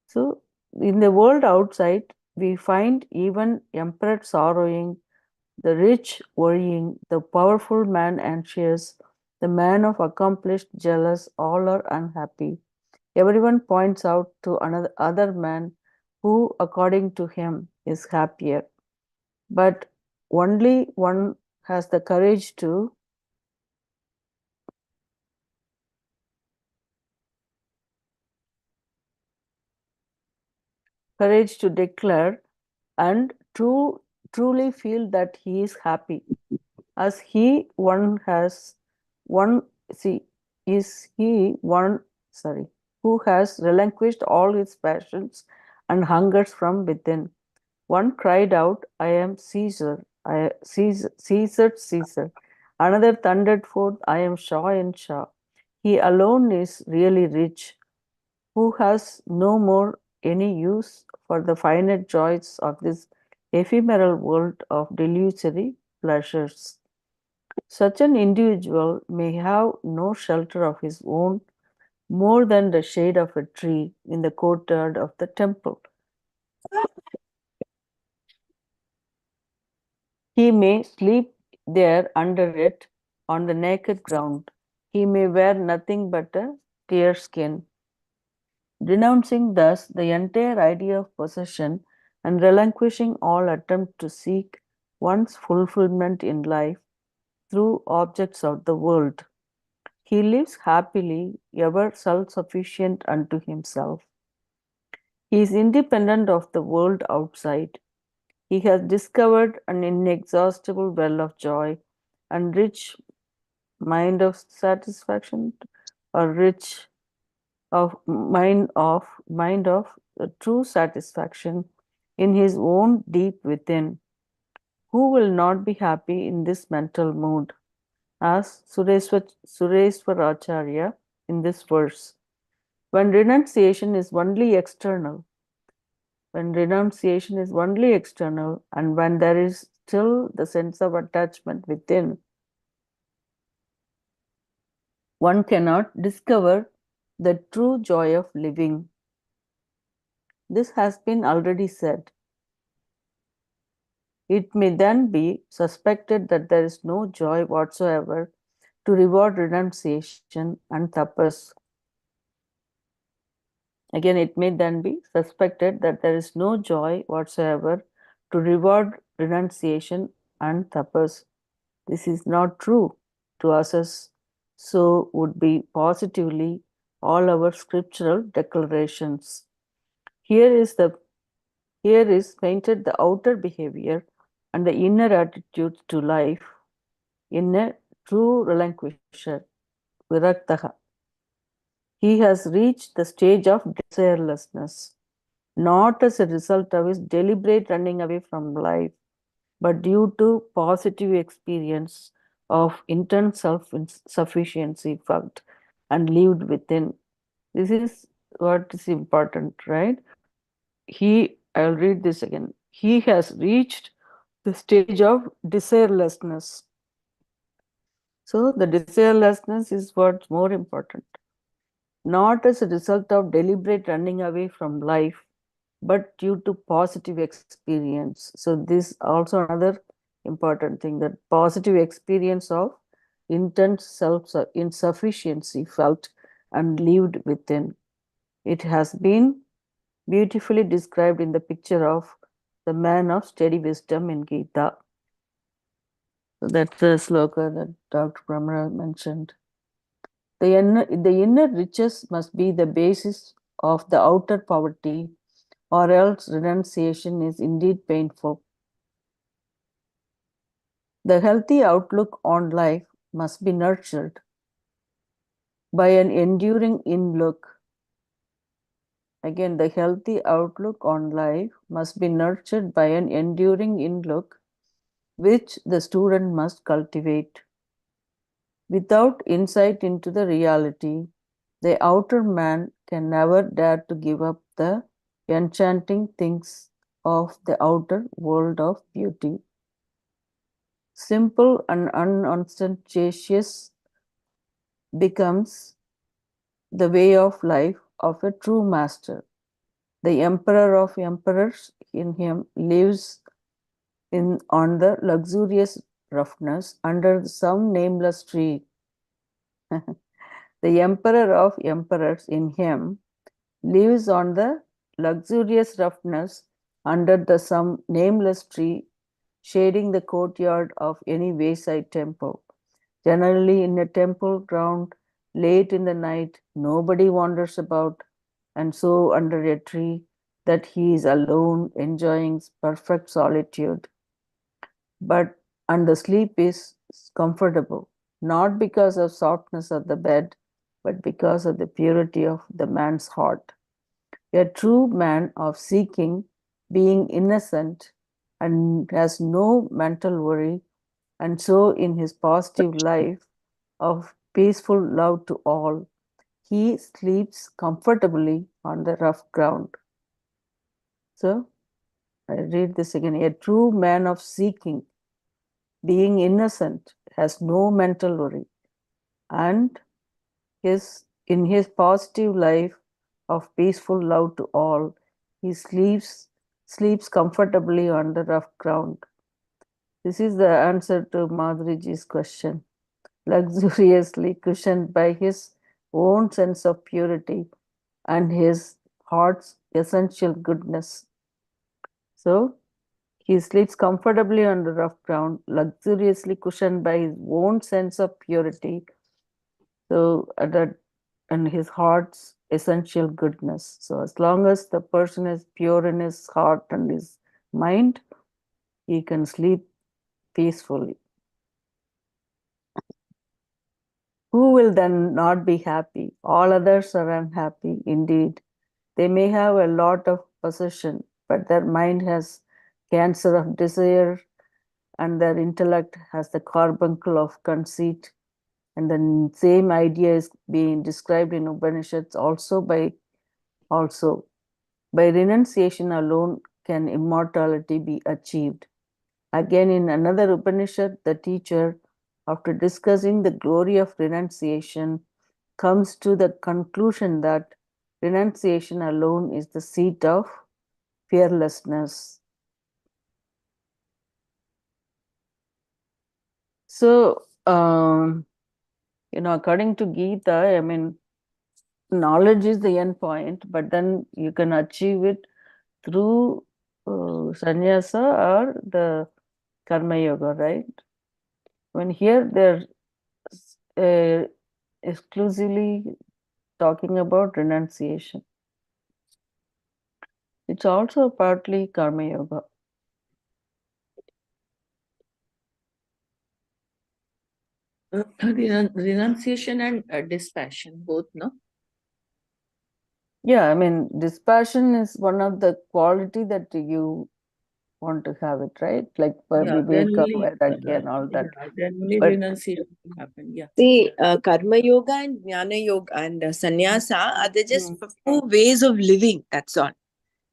So, in the world outside, we find even emperor sorrowing, the rich worrying, the powerful man anxious, the man of accomplished jealous, all are unhappy. Everyone points out to another other man who, according to him, is happier. But only one has the courage to declare and truly feel that he is happy, as he one has one see is he one sorry who has relinquished all his passions and hungers from within. One cried out, I am Caesar, Caesar. Another thundered forth, I am Shah in Shah. He alone is really rich, who has no more any use for the finite joys of this ephemeral world of delusory pleasures. Such an individual may have no shelter of his own more than the shade of a tree in the courtyard of the temple. He may sleep there under it on the naked ground. He may wear nothing but a deer skin. Renouncing thus the entire idea of possession and relinquishing all attempt to seek one's fulfillment in life through objects of the world, he lives happily, ever self sufficient unto himself. He is independent of the world outside. He has discovered an inexhaustible well of joy and rich mind of satisfaction, or rich of true satisfaction in his own deep within. Who will not be happy in this mental mood? As Sureshwaracharya in this verse. When renunciation is only external, and when there is still the sense of attachment within, one cannot discover the true joy of living. This has been already said. It may then be suspected that there is no joy whatsoever to reward renunciation and tapas. Again, it may then be suspected that there is no joy whatsoever to reward renunciation and tapas. This is not true. To assess so would be positively all our scriptural declarations. Here is painted the outer behavior and the inner attitude to life in a true relinquisher, viraktaha. He has reached the stage of desirelessness, not as a result of his deliberate running away from life, but due to positive experience of intense self-sufficiency felt and lived within. This is what is important, right? I'll read this again. He has reached the stage of desirelessness. So the desirelessness is what's more important. Not as a result of deliberate running away from life, but due to positive experience. So this also another important thing, that positive experience of intense self-insufficiency felt and lived within. It has been beautifully described in the picture of the man of steady wisdom in Gita. So that's the sloka that Dr. Brahma mentioned. The inner riches must be the basis of the outer poverty, or else renunciation is indeed painful. The healthy outlook on life must be nurtured by an enduring in-look. Again, the healthy outlook on life must be nurtured by an enduring in-look, which the student must cultivate. Without insight into the reality, the outer man can never dare to give up the enchanting things of the outer world of beauty. Simple and unostentatious becomes the way of life of a true master. The emperor of emperors in him lives on the luxurious roughness under some nameless tree. The emperor of emperors in him lives on the luxurious roughness under the some nameless tree shading the courtyard of any wayside temple. Generally, in a temple ground, late in the night, nobody wanders about, and so under a tree that he is alone enjoying perfect solitude. And the sleep is comfortable, not because of softness of the bed, but because of the purity of the man's heart. A true man of seeking, being innocent, and has no mental worry, and so in his positive life of peaceful love to all, he sleeps comfortably on the rough ground. So, I read this again. A true man of seeking, being innocent, has no mental worry, and in his positive life of peaceful love to all, he sleeps comfortably on the rough ground. This is the answer to Madhuriji's question. Luxuriously cushioned by his own sense of purity and his heart's essential goodness. So, he sleeps comfortably on the rough ground, luxuriously cushioned by his own sense of purity. So, and his heart's essential goodness. So, as long as the person is pure in his heart and his mind, he can sleep peacefully. Who will then not be happy? All others are unhappy indeed. They may have a lot of possession, but their mind has cancer of desire, and their intellect has the carbuncle of conceit. And the same idea is being described in Upanishads also by renunciation alone can immortality be achieved. Again, in another Upanishad, the teacher, after discussing the glory of renunciation, comes to the conclusion that renunciation alone is the seat of fearlessness. So, according to Gita, I mean, knowledge is the end point, but then you can achieve it through sannyasa or the karma yoga, right? When here they're exclusively talking about renunciation. It's also partly karma yoga. Renunciation and dispassion, both, no? Yeah, I mean, dispassion is one of the quality that you want to have it, right? Like Viveka, Vairagya and all that. Then only But- renunciation will happen. Yeah. See, karma yoga and jnana yoga and sannyasa are they just two ways of living. That's all.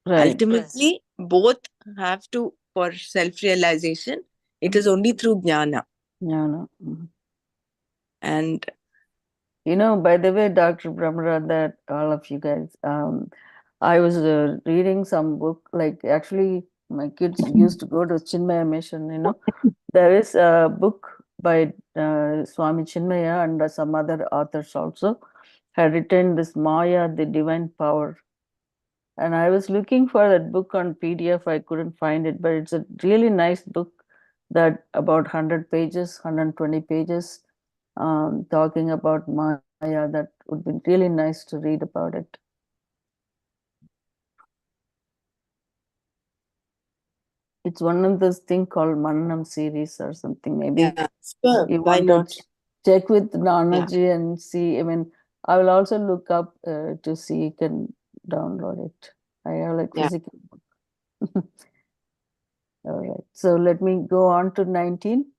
Right. Ultimately, both have to, for self-realization, it is only through jnana. Yeah, no. Mhm. And By the way, Dr. Brahmara, that all of you guys, I was reading some book, like actually my kids used to go to Chinmaya Mission, There is a book by Swami Chinmaya and some other authors also had written this Maya, the Divine Power. And I was looking for that book on PDF. I couldn't find it, but it's a really nice book that about 100 pages, 120 pages, talking about Maya. That would be really nice to read about it. It's one of those thing called Mananam series or something. Maybe yeah, sure, you why want not? to check with Nanaji and see. I mean, I will also look up to see you can download it. I have like Yeah. physical book. All right. So let me go on to 19.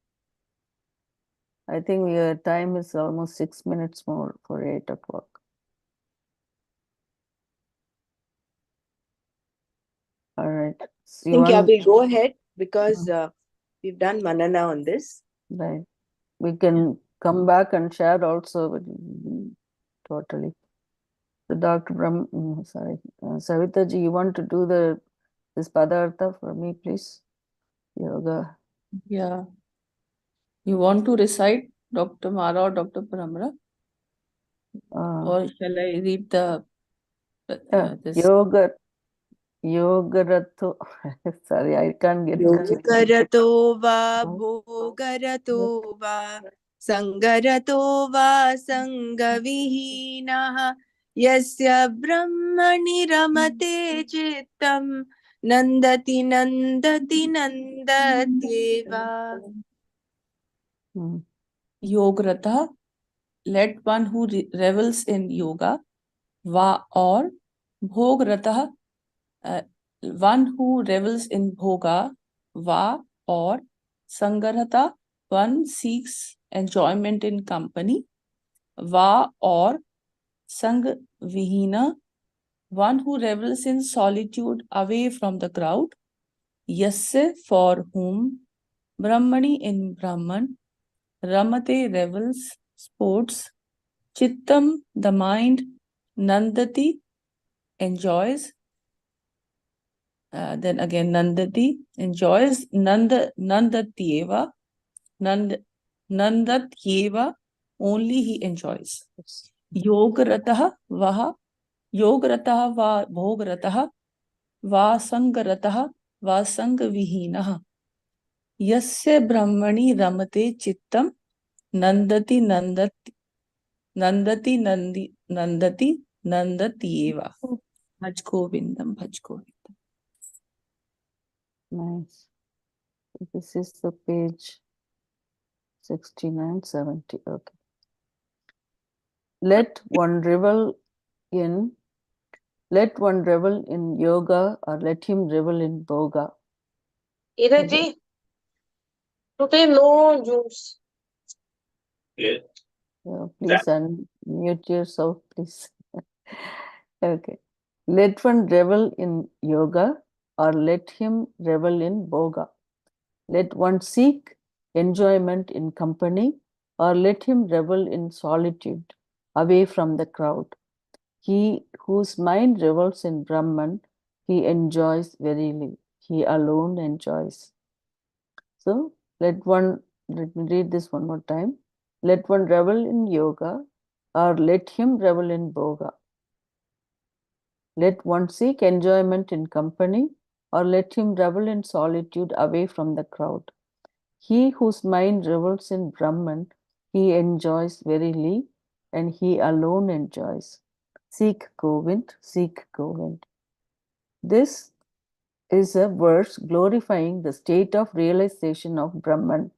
I think your time is almost 6 minutes more for 8 o'clock. All right. So I think yeah, we'll go ahead because we've done Manana on this. Right. We can come back and share also. Totally. So Dr. Savita ji, you want to do this Padartha for me, please? Yoga. Yeah. You want to recite Dr. Mara or Dr. Brahmara? Or shall I read the this? Yogaratho. Sorry, I can't get it. Yogarato va bhogarato va sangarato va sangavihinaha yasya brahmani ramate chittam nandati nandati nandatyeva. Yograta let one who revels in yoga, va or bhogratah, one who revels in bhoga, va or sangarhata, one seeks enjoyment in company, va or sang vihina, one who revels in solitude away from the crowd, yasya for whom, brahmani in Brahman, ramate revels, sports, chittam the mind, nandati enjoys, then again nandati enjoys, nandatyeva, nandatyeva, only he enjoys. Yogaratah vaha, yogaratah va bhogaratah, va sangaratah va sangavihinah. Yasya brahmani ramate chittam, nandati nandati nandatyeva. Bhajagovindam, Bhajagovindam. Nice. This is the page 69, 70. Okay. Let one revel in yoga, or let him revel in bhoga. Iraji, today no juice. Please unmute yourself, please. Okay. Let one revel in yoga, or let him revel in bhoga. Let one seek enjoyment in company, or let him revel in solitude, away from the crowd. He whose mind revels in Brahman, he enjoys verily. He alone enjoys. So let me read this one more time. Let one revel in yoga, or let him revel in bhoga. Let one seek enjoyment in company, or let him revel in solitude away from the crowd. He whose mind revels in Brahman, he enjoys verily, and he alone enjoys. Seek Govind, seek Govind. This is a verse glorifying the state of realization of Brahman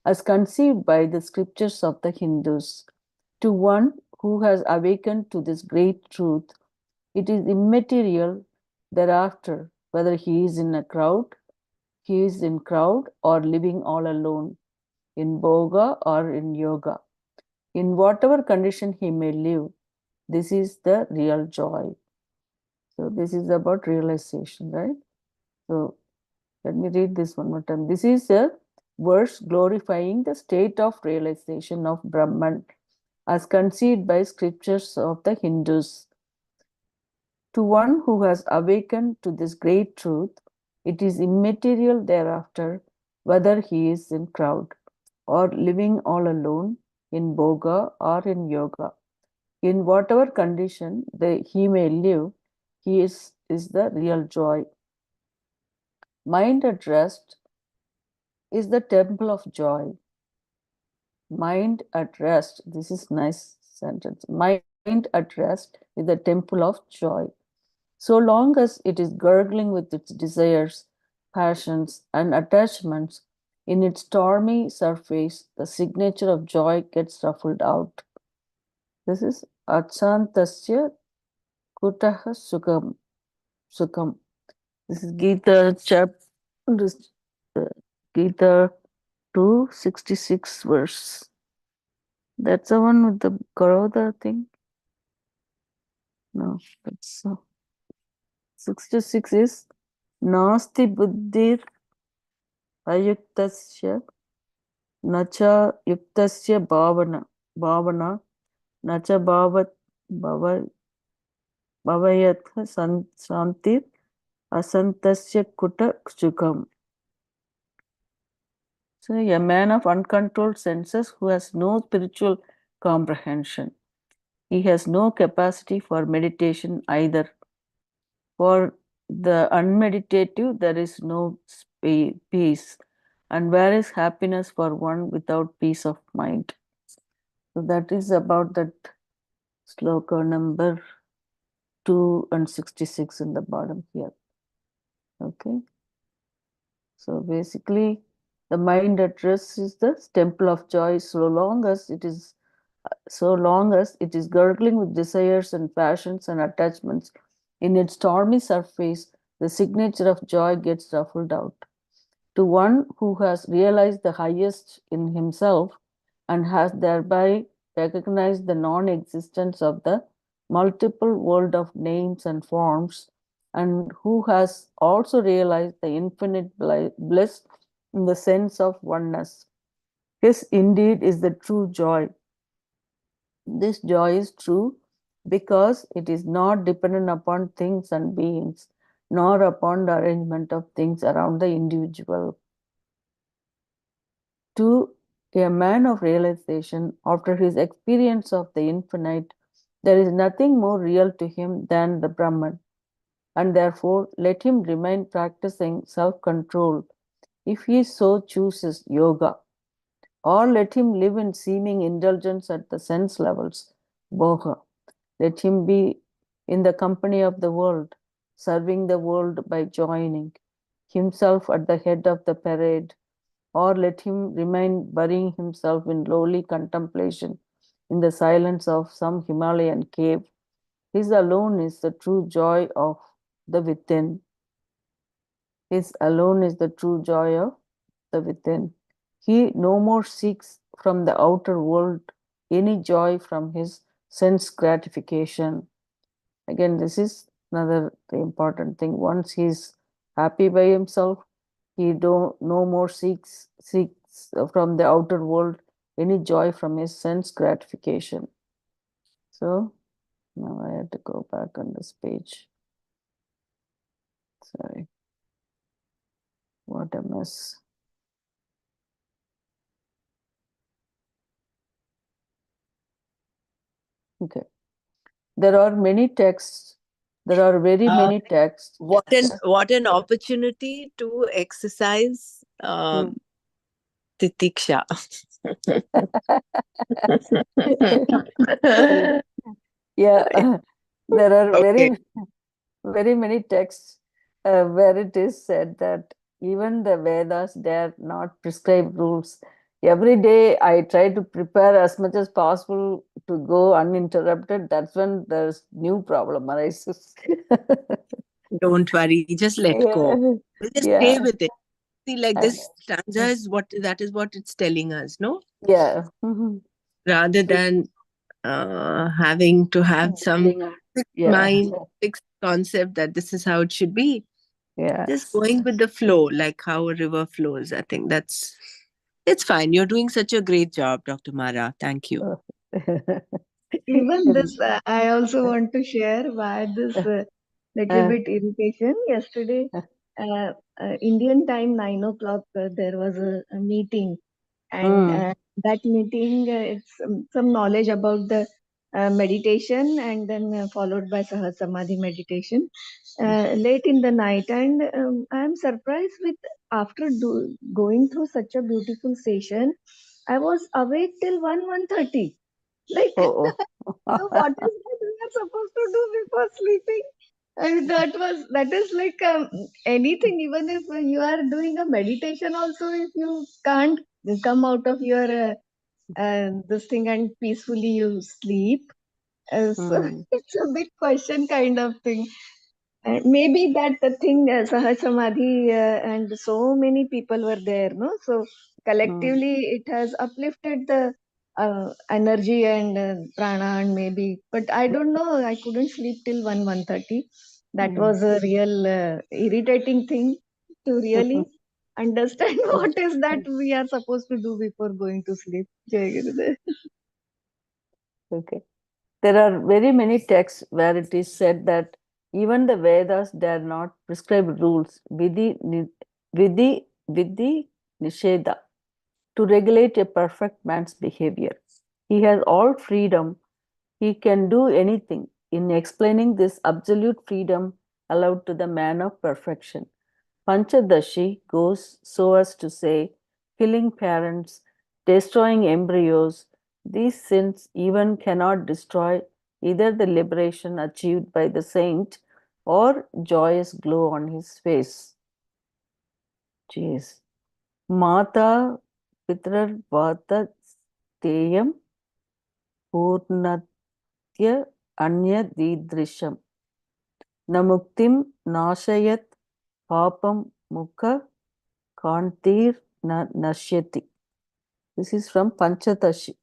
as conceived by the scriptures of the Hindus. To one who has awakened to this great truth, it is immaterial thereafter whether he is in crowd or living all alone, in bhoga or in yoga. In whatever condition he may live, this is the real joy. So this is about realization, right? So let me read this one more time. This is a verse glorifying the state of realization of Brahman as conceived by scriptures of the Hindus. To one who has awakened to this great truth, it is immaterial thereafter whether he is in crowd or living all alone, in bhoga or in yoga. In whatever condition he may live, he is the real joy. Mind at rest is the temple of joy. Mind at rest, this is nice sentence. Mind at rest is the temple of joy. So long as it is gurgling with its desires, passions, and attachments, in its stormy surface, the signature of joy gets ruffled out. This is Achantasya Kutaha Sukham. This is Gita Gita 266 verse. That's the one with the Garuda thing? No, that's 66 is Nasti Buddhir Ayuktasya Nacha Yuktasya Bhavana Nacha Bhavayatha Santir Asantasya Kuta Sukham. So a man of uncontrolled senses who has no spiritual comprehension. He has no capacity for meditation either. For the unmeditative, there is no peace. And where is happiness for one without peace of mind? So that is about that sloka number 2 and 66 in the bottom here. Okay. So basically, the mind at rest is the temple of joy so long as it is so long as it is gurgling with desires and passions and attachments. In its stormy surface, the signature of joy gets ruffled out. To one who has realized the highest in himself and has thereby recognized the non existence of the multiple world of names and forms, and who has also realized the infinite bliss in the sense of oneness. His indeed is the true joy. This joy is true because it is not dependent upon things and beings, nor upon the arrangement of things around the individual. To a man of realization, after his experience of the infinite, there is nothing more real to him than the Brahman, and therefore let him remain practicing self control if he so chooses yoga, or let him live in seeming indulgence at the sense levels, bhoga. Let him be in the company of the world, serving the world by joining himself at the head of the parade, or let him remain burying himself in lowly contemplation in the silence of some Himalayan cave. His alone is the true joy of the within. His alone is the true joy of the within. He no more seeks from the outer world any joy from his sense gratification. Again, this is another important thing. Once he's happy by himself, he don't no more seeks from the outer world any joy from his sense gratification. So now I have to go back on this page. Sorry, what a mess. Okay, there are many texts. There are very many texts. What an opportunity to exercise titiksha. Yeah, there are Okay. very many texts where it is said that even the Vedas, they are not prescribed rules. Every day I try to prepare as much as possible to go uninterrupted. That's when there's new problem arises. Don't worry, just let go. Yeah, We'll just yeah, stay with it. See, like uh, this stanza is what it's telling us, no? yeah. Mhm. Rather than having to have some fixed Yeah, mind, fixed concept that this is how it should be. Just yes. going with the flow, like how a river flows. I think it's fine. You're doing such a great job, Dr. Mara. Thank you. Even this, I also want to share why this little bit irritation. Yesterday, Indian time, 9 o'clock, there was a meeting, and that meeting, it's some knowledge about the meditation, and then followed by Sahasamadhi meditation late in the night. And I'm surprised with after going through such a beautiful session, I was awake till 1:30. Like, Oh, so what is that we are supposed to do before sleeping? And that is like anything. Even if you are doing a meditation, also if you can't come out of your this thing and peacefully you sleep, so it's a big question kind of thing. Maybe that the thing, Sahaj Samadhi, and so many people were there, no? So collectively, it has uplifted the energy and prana, and maybe. But I don't know. I couldn't sleep till 1:30. That was a real irritating thing to really understand what is that we are supposed to do before going to sleep. Jai Gurudev. okay. There are very many texts where it is said that even the Vedas dare not prescribe rules, vidhi nisheda, to regulate a perfect man's behavior. He has all freedom. He can do anything. In explaining this absolute freedom allowed to the man of perfection, Panchadashi goes so as to say, killing parents, destroying embryos, these sins even cannot destroy either the liberation achieved by the saint or joyous glow on his face. Jeez. Mata Pitrar Vata Steyam purnatya anya didrisham. Namuktim nashayat papam mukha kantir na nashyati. This is from Panchatashi,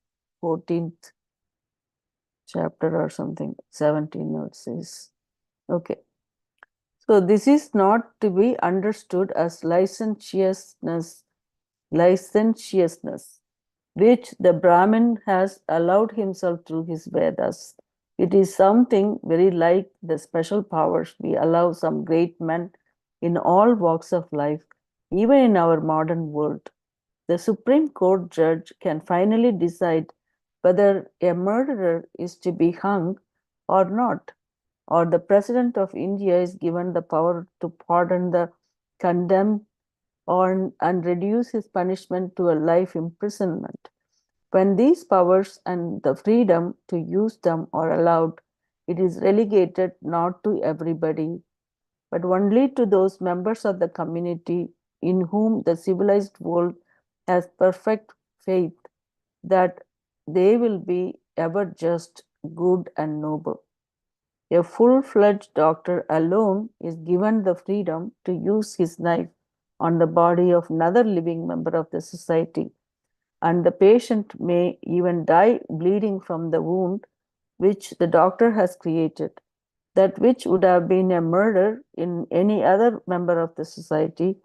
14th chapter or something, 17 it says. Okay. So this is not to be understood as licentiousness, which the Brahmin has allowed himself through his Vedas. It is something very like the special powers we allow some great men in all walks of life, even in our modern world. The Supreme Court judge can finally decide whether a murderer is to be hung or not, or the President of India is given the power to pardon the condemned and reduce his punishment to a life imprisonment. When these powers and the freedom to use them are allowed, it is relegated not to everybody, but only to those members of the community in whom the civilized world has perfect faith that they will be ever just, good, and noble. A full-fledged doctor alone is given the freedom to use his knife on the body of another living member of the society, and the patient may even die bleeding from the wound which the doctor has created. That which would have been a murder in any other member of the society,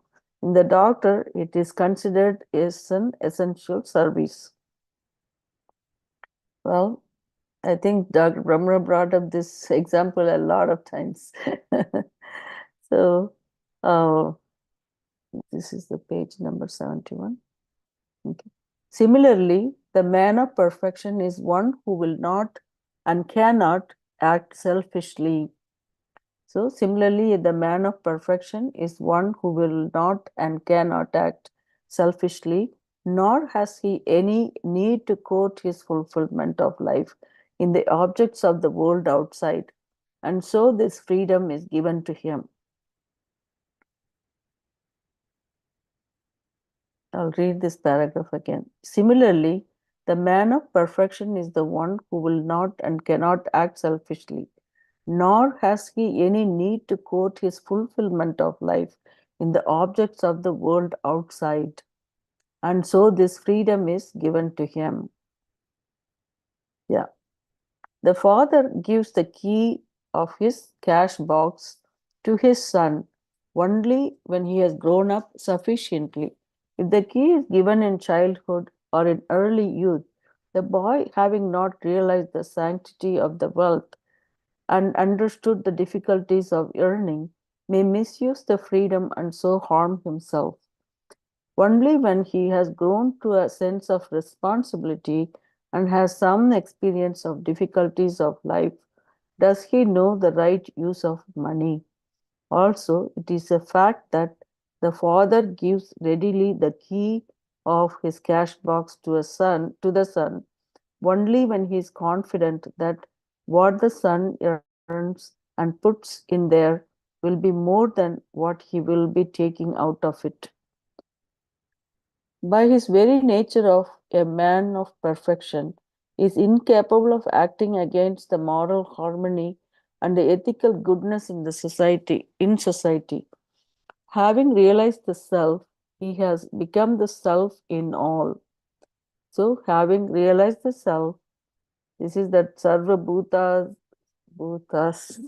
in the doctor it is considered as an essential service. Well, I think Dr. Brahma brought up this example a lot of times. So, this is the page number 71. Okay. Similarly, the man of perfection is one who will not and cannot act selfishly. So, similarly, the man of perfection is one who will not and cannot act selfishly, nor has he any need to court his fulfillment of life in the objects of the world outside. And so, this freedom is given to him. I'll read this paragraph again. Similarly, the man of perfection is the one who will not and cannot act selfishly, nor has he any need to court his fulfillment of life in the objects of the world outside. And so this freedom is given to him. Yeah. The father gives the key of his cash box to his son only when he has grown up sufficiently. If the key is given in childhood or in early youth, the boy, having not realized the sanctity of the wealth and understood the difficulties of earning, may misuse the freedom and so harm himself. Only when he has grown to a sense of responsibility and has some experience of difficulties of life does he know the right use of money. Also, it is a fact that the father gives readily the key of his cash box to the son only when he is confident that what the son earns and puts in there will be more than what he will be taking out of it. By his very nature of a man of perfection, is incapable of acting against the moral harmony and the ethical goodness in society. Having realized the self, he has become the self in all. So, having realized the self, this is that Sarva Bhutas.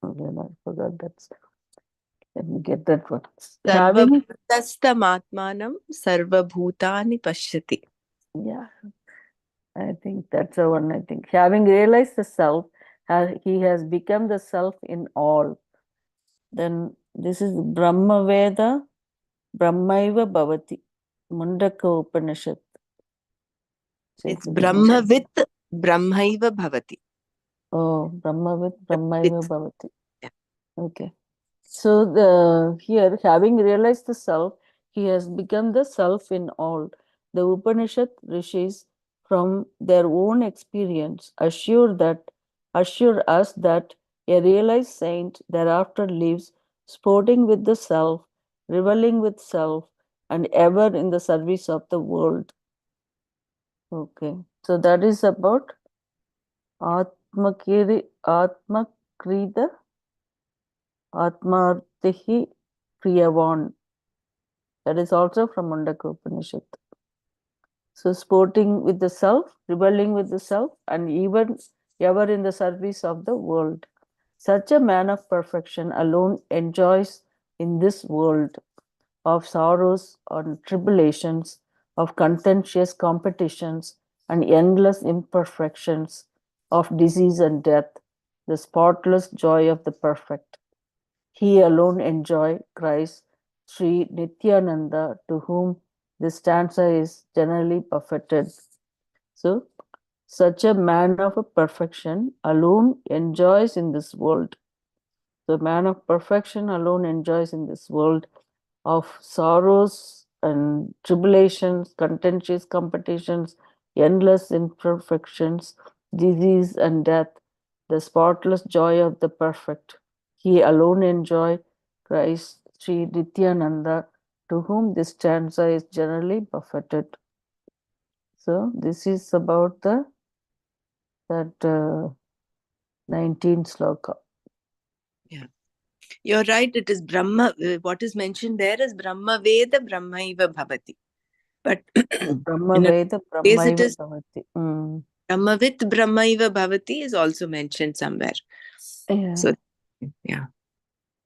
Again, I forgot that. Let me get that one. Having, Sarvabhutastamatmanam sarvabhutani pashyati. yeah, I think that's the one. I think having realized the self, he has become the self in all. Then this is Brahma Veda, Brahmaiva Bhavati, Mundaka Upanishad. It's Brahmavit Brahmaiva Bhavati. Oh, Brahmavit Brahmaiva Bhavati. Yeah. Okay. So here, having realized the self, he has become the self in all. The Upanishad rishis, from their own experience, assure us that a realized saint thereafter lives sporting with the self, reveling with self, and ever in the service of the world. Okay. So that is about Atmakrida Atmartihi Priyavan. That is also from Mundaka Upanishad. So sporting with the self, rebelling with the self, and even ever in the service of the world. Such a man of perfection alone enjoys in this world of sorrows and tribulations, of contentious competitions and endless imperfections, of disease and death, the spotless joy of the perfect. He alone enjoy Christ, Sri Nityananda, to whom this stanza is generally buffeted. So, such a man of a perfection alone enjoys in this world. The man of perfection alone enjoys in this world of sorrows and tribulations, contentious competitions, endless imperfections, disease and death, the spotless joy of the perfect. He alone enjoy Christ Sri Nityananda, to whom this stanza is generally buffeted. So this is about that 19 sloka. Yeah, you're right. It is Brahma. What is mentioned there is Brahma Veda Brahmaiva Bhavati. But Brahma in a Veda case, it Brahmaiva is Bhavati. Brahmavit Brahmaiva Bhavati is also mentioned somewhere. Yeah. So, yeah.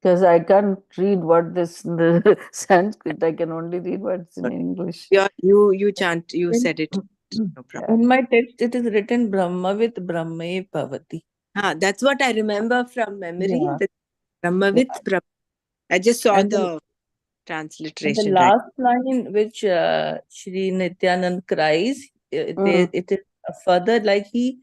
Because I can't read what this in the Sanskrit. I can only read what's in English. You chant, you said it. No problem. In my text, it is written Brahmavit Brahme Bhavati. That's what I remember from memory. Yeah. The Brahmavit Brahma. I just saw And the the transliteration, right? last line which Shri Nityanand cries, it is further like he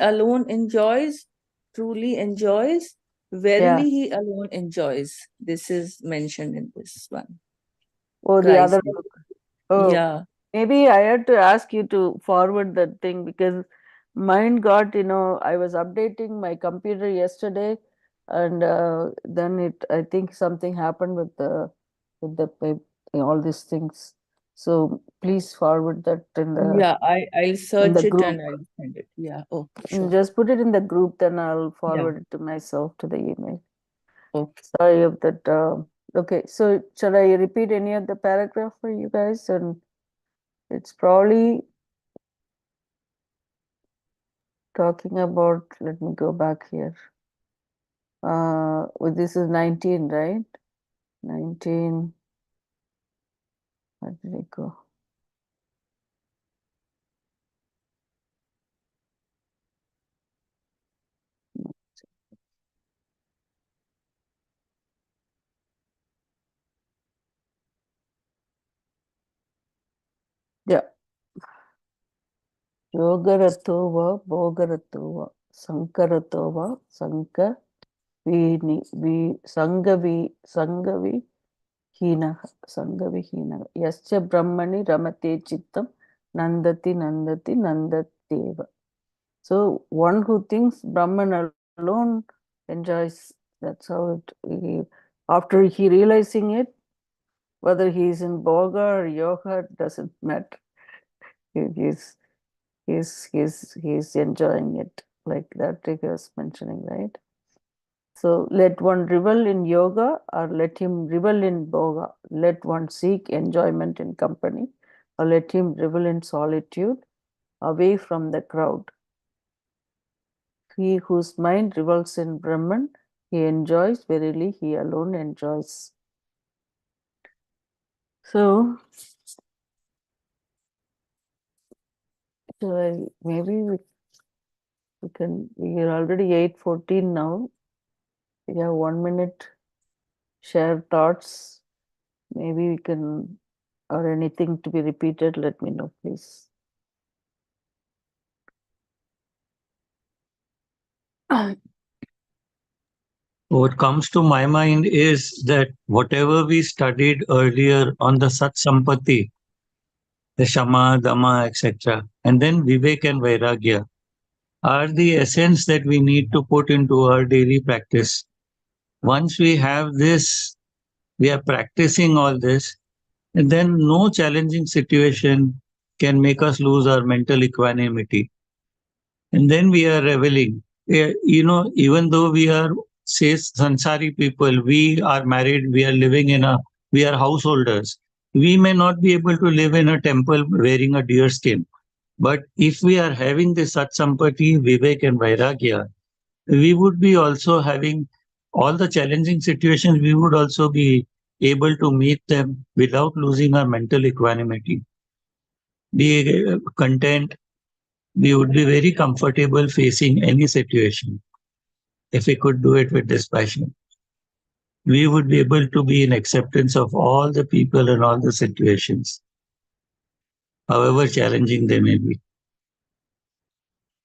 alone enjoys, truly enjoys, verily he alone enjoys. This is mentioned in this one. Oh, the Cries. other book. Oh, Yeah. maybe I had to ask you to forward that thing because mine got, I was updating my computer yesterday and then I think something happened with the all these things. So please forward that Yeah, I'll in search the it group. and I'll send it. Yeah. Oh, sure. Just put it in the group, then I'll Yeah. forward it to myself to the email. Okay. Sorry of that. Okay, so shall I repeat any of the paragraph for you guys? And it's probably talking about, let me go back here. Well, this is 19, right? 19, where did it go? Yeah. Yogaratova, Bogaratova, Sankaratova, Sanka, Sangavi, Hina, Sangavihina. Yascha Brahmani Ramate Chittam, Nandati, Nandateva. So one who thinks Brahman alone enjoys, that's how after he realizing it, whether he is in Bhoga or Yoga, it doesn't matter. He's enjoying it, like that he was mentioning, right? So let one revel in yoga or let him revel in bhoga. Let one seek enjoyment in company or let him revel in solitude away from the crowd. He whose mind revels in Brahman, he enjoys, verily he alone enjoys. So, maybe we are already 8:14 now. We have 1 minute, share thoughts. Maybe we can, or anything to be repeated, let me know, please. What comes to my mind is that whatever we studied earlier on the Sat Sampati, the Shama, Dama, etc., and then Vivek and Vairagya are the essence that we need to put into our daily practice. Once we have this, we are practicing all this, and then no challenging situation, can make us lose our mental equanimity. And then we are reveling. Even though we are, say, Sansari people, we are married, we are householders. We may not be able to live in a temple wearing a deer skin. But if we are having this Satsampati, Vivek, and Vairagya, we would be also having all the challenging situations, we would also be able to meet them without losing our mental equanimity. Be content, we would be very comfortable facing any situation if we could do it with dispassion. We would be able to be in acceptance of all the people and all the situations, however challenging they may be.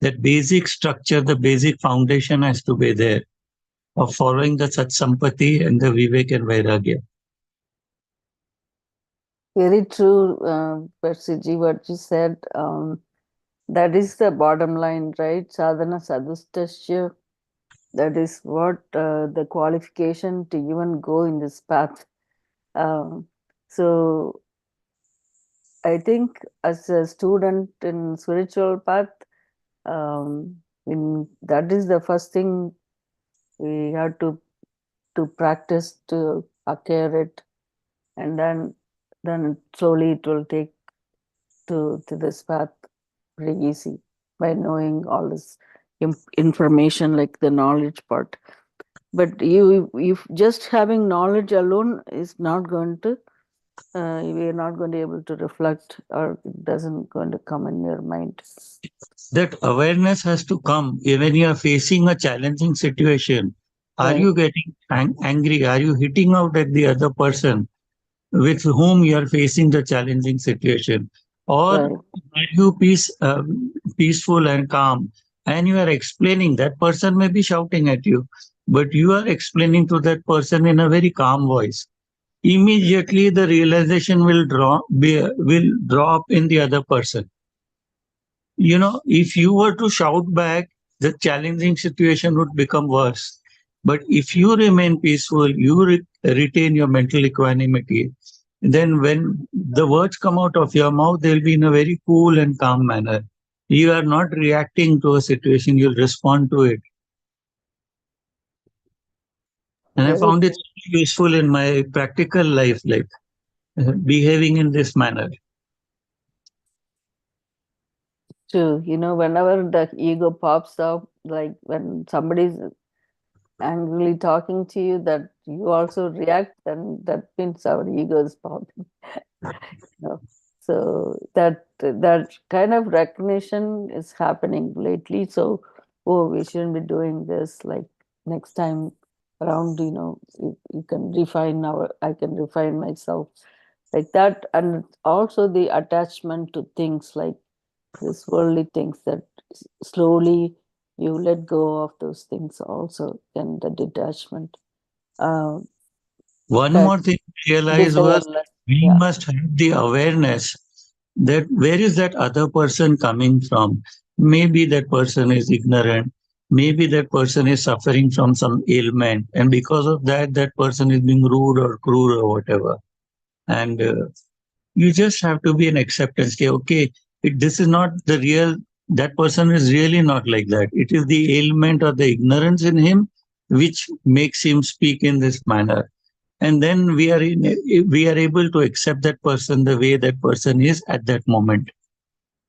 That basic structure, the basic foundation has to be there of following the Satsampati and the Vivek and Vairagya. Very true, Persiji, what you said. That is the bottom line, right? Sadhana sadhustasya. That is what the qualification to even go in this path. So I think as a student in spiritual path, that is the first thing we have to practice to acquire it, and then slowly it will take to this path pretty easy by knowing all this information, like the knowledge part. But if just having knowledge alone is not going to, we are not going to be able to reflect, or it doesn't going to come in your mind. That awareness has to come when you are facing a challenging situation. Are Right. you getting angry? Are you hitting out at the other person with whom you are facing the challenging situation? Or Right. are you peaceful and calm, and you are explaining? That person may be shouting at you, but you are explaining to that person in a very calm voice. Immediately the realization will draw up in the other person. If you were to shout back, the challenging situation would become worse. But if you remain peaceful, you retain your mental equanimity, then when the words come out of your mouth, they'll be in a very cool and calm manner. You are not reacting to a situation, you'll respond to it. And I Very found it useful in my practical life, like behaving in this manner. true. Whenever the ego pops up, like when somebody's angrily talking to you, that you also react, then that means our ego is popping. So that kind of recognition is happening lately. So, oh, we shouldn't be doing this. Like next time around, you can refine I can refine myself like that. And also the attachment to things, like this worldly things, that slowly you let go of those things also, and the detachment. Uh, One kind more thing to realize was desireless. we Yeah. must have the awareness that where is that other person coming from? Maybe that person is ignorant. Maybe that person is suffering from some ailment. And because of that, that person is being rude or cruel or whatever. And you just have to be in acceptance. Okay, this is not the real, that person is really not like that. It is the ailment or the ignorance in him which makes him speak in this manner, and then we are able to accept that person the way that person is at that moment,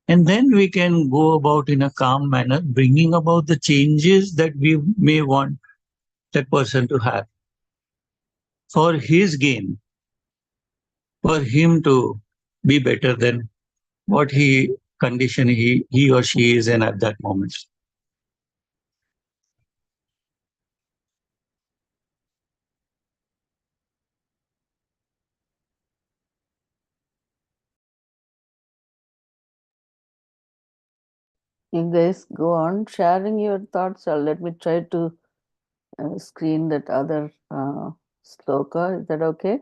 and then we can go about in a calm manner bringing about the changes that we may want that person to have for his gain, for him to be better than what he or she is in at that moment. You guys go on sharing your thoughts, or let me try to screen that other sloka. Is that okay?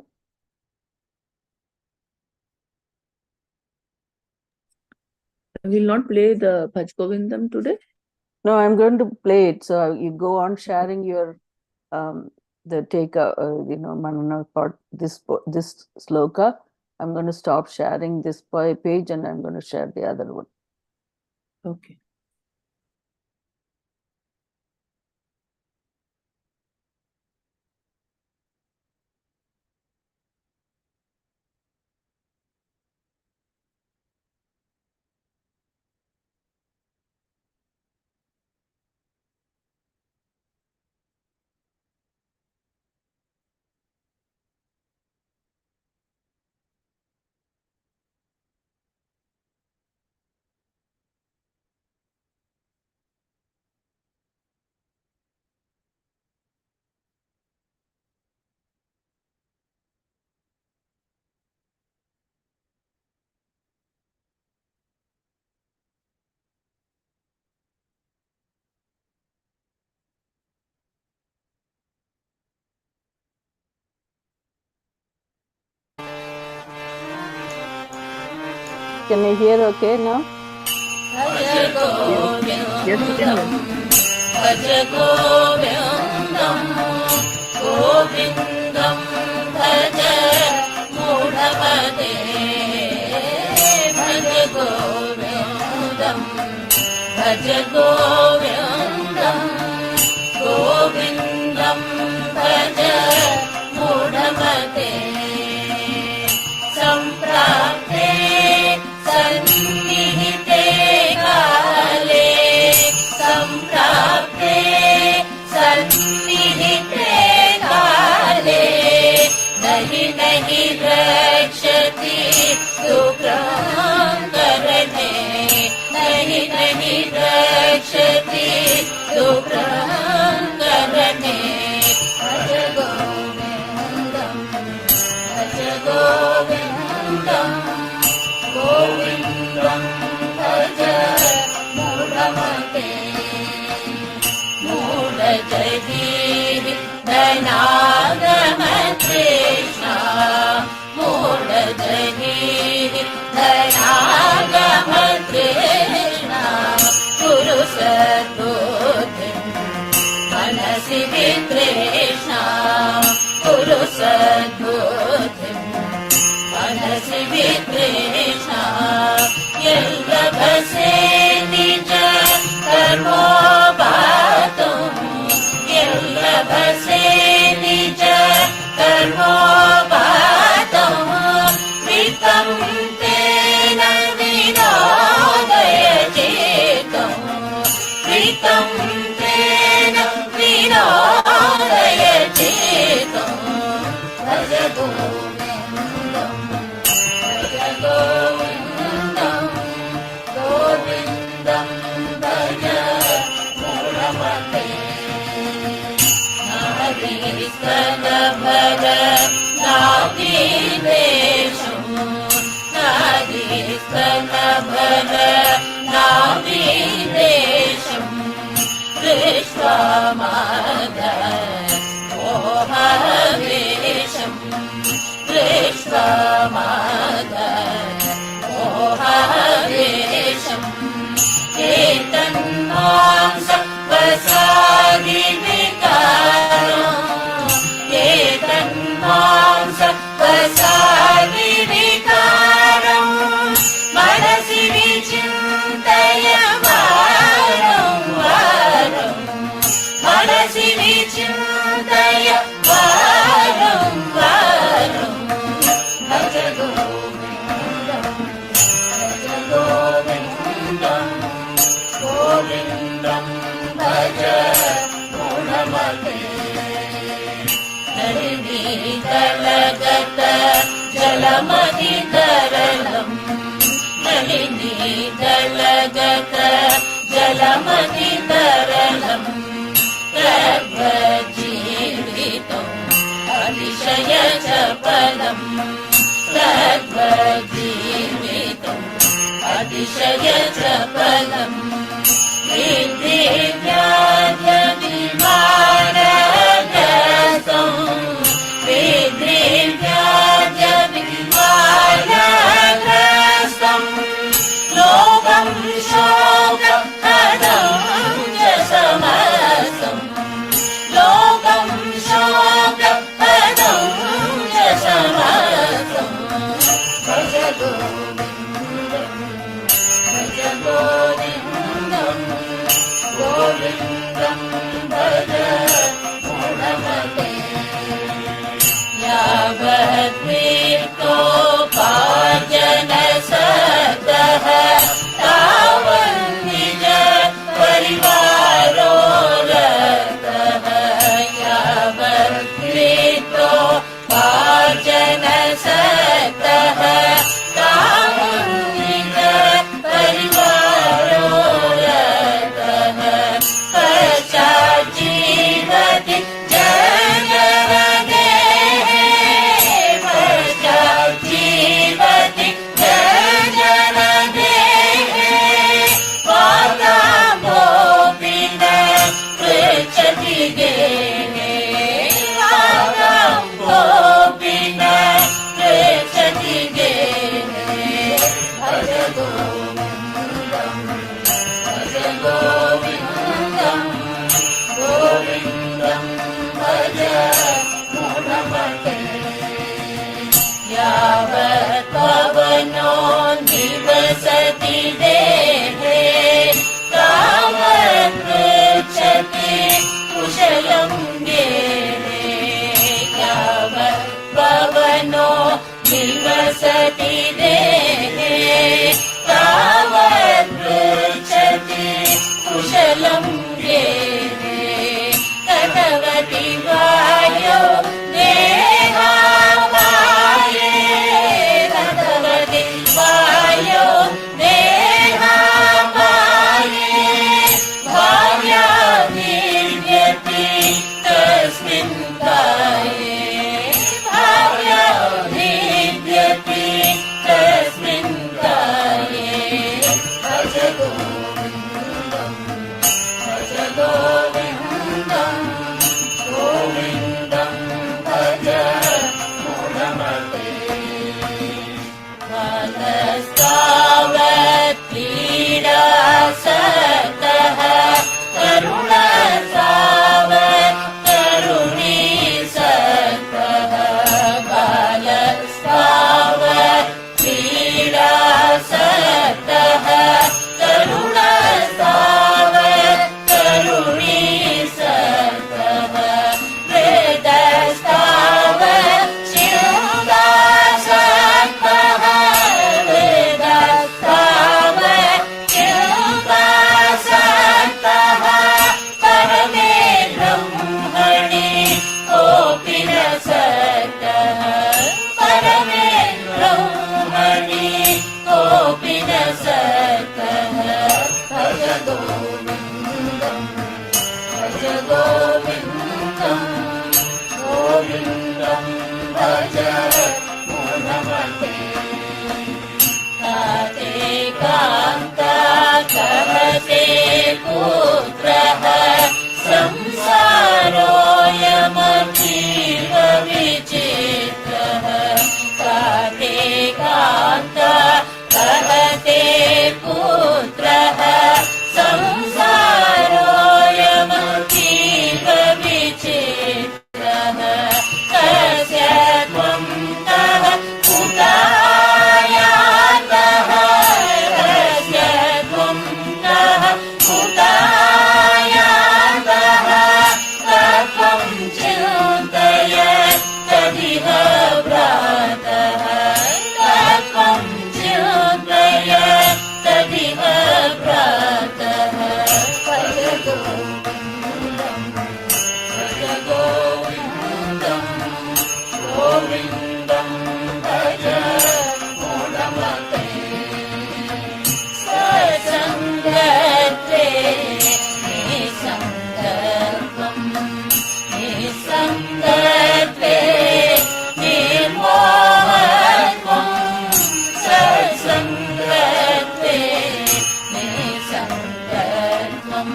We'll not play the Bhajagovindam today. No, I'm going to play it. So you go on sharing your the take Manana part, this sloka, I'm going to stop sharing this page and I'm going to share the other one. Okay. Can you hear okay now? Yes, we can hear. Bhajagovindam Govindam Bhaja Mudhamate Bhajagovindam Bhajagovindam Govindam Bhaja Mudhamate Samprapte Sannihite Kale Samprapte Sannihite Kale Nahi nahi rakshati Dukram Karane Nahi nahi rakshati Dukram Karane Bhajagovindam Bhajagovindam Govindam Bhaja Mudhamate Mudajagiri Dhanagama Krishna Mudajagiri Dhanagama Krishna Guru Sadbuddhim Manasi Krishna Guru Sadbuddhim Manasi Krishna Yella Bhase Nija Karmo Bhatum Yella Bhase Nija Karmo Bhatum Vitam Tena Vinodaya Chitam Vitam Tena Vinodaya Chitam Bhajagovindam Bhajagovindam Govindam Bhaja Mudhamate Nadiskana Bhaja Navidesham Nadiskana Bhaja Navidesham Vishwamada Mohavesham Vishwamada Mohavesham Ketanmamsa Vasadi Vikaram Ketanmamsa Vasadi Vikaram Manasi Vichintaya Varam Varam Manasi Vichintaya Varam Varam Bhajagovindam Bhajagovindam Govindam Bhaja Mudhamate Nalini Dalagata Jalamati Taralam Nalini Dalagata Jalamati Taralam Ragvajivitam Adishaya Chapalam Ragvajivitam Adishaya Chapalam Vidrivyadya Vimanagasam Vidrivyadya Vimanagasam Lokam Shoka Kadam Jasamasam Lokam Shoka Kadam Jasamasam भगवति वायो देहावाये भगवति वायो देहावाये भाव्याभिर्यति तस्मिन् काये भाव्याभिर्यति तस्मिन् काये भज गोविन्दं गोविन्दं भज मूढमते बालस्तावत् क्रीडासक्तः तरुणस्तावत् तरुणीसक्तः बालस्तावत् क्रीडासक्तः तरुणस्तावत् तरुणीसक्तः वृद्धस्तावत् शिवदासक्तः वृद्धस्तावत् शिवदासक्तः परमे ब्रह्मणि कोऽपि न सक्तः परमे ब्रह्मणि कोऽपि न सक्तः भज गोविन्दं गोविन्दं भज मूढमते काते कान्ता कहते पुत्रः संसारोऽयमतीव विचित्रः काते कान्ता कहते पुत्रः संसारोऽयमतीव विचित्रः तस्य त्वं तः कुटायातः तस्य त्वं तः कुटायातः तत्त्वं चिन्तय तदिह भ्रातः तत्त्वं चिन्तय तदिह भ्रातः भज गोविन्दं गोविन्दं भज मूढमते सत्सङ्गत्वे निसङ्गत्वं निसङ्गत्वे निर्मोहत्वं सत्सङ्गत्वे निसङ्गत्वं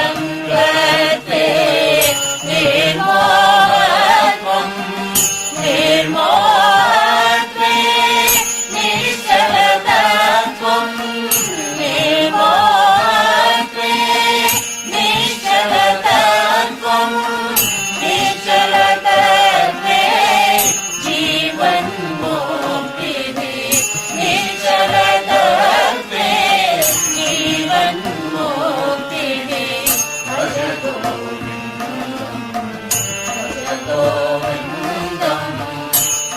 निसङ्गत्वे निर्मोहत्वं निर्मोहत्वे निश्चलतत्वं निर्मोहत्वे निश्चलतत्वं निश्चलतत्वे जीवन्मुक्तिः निश्चलतत्वे जीवन्मुक्तिः भज गोविन्दं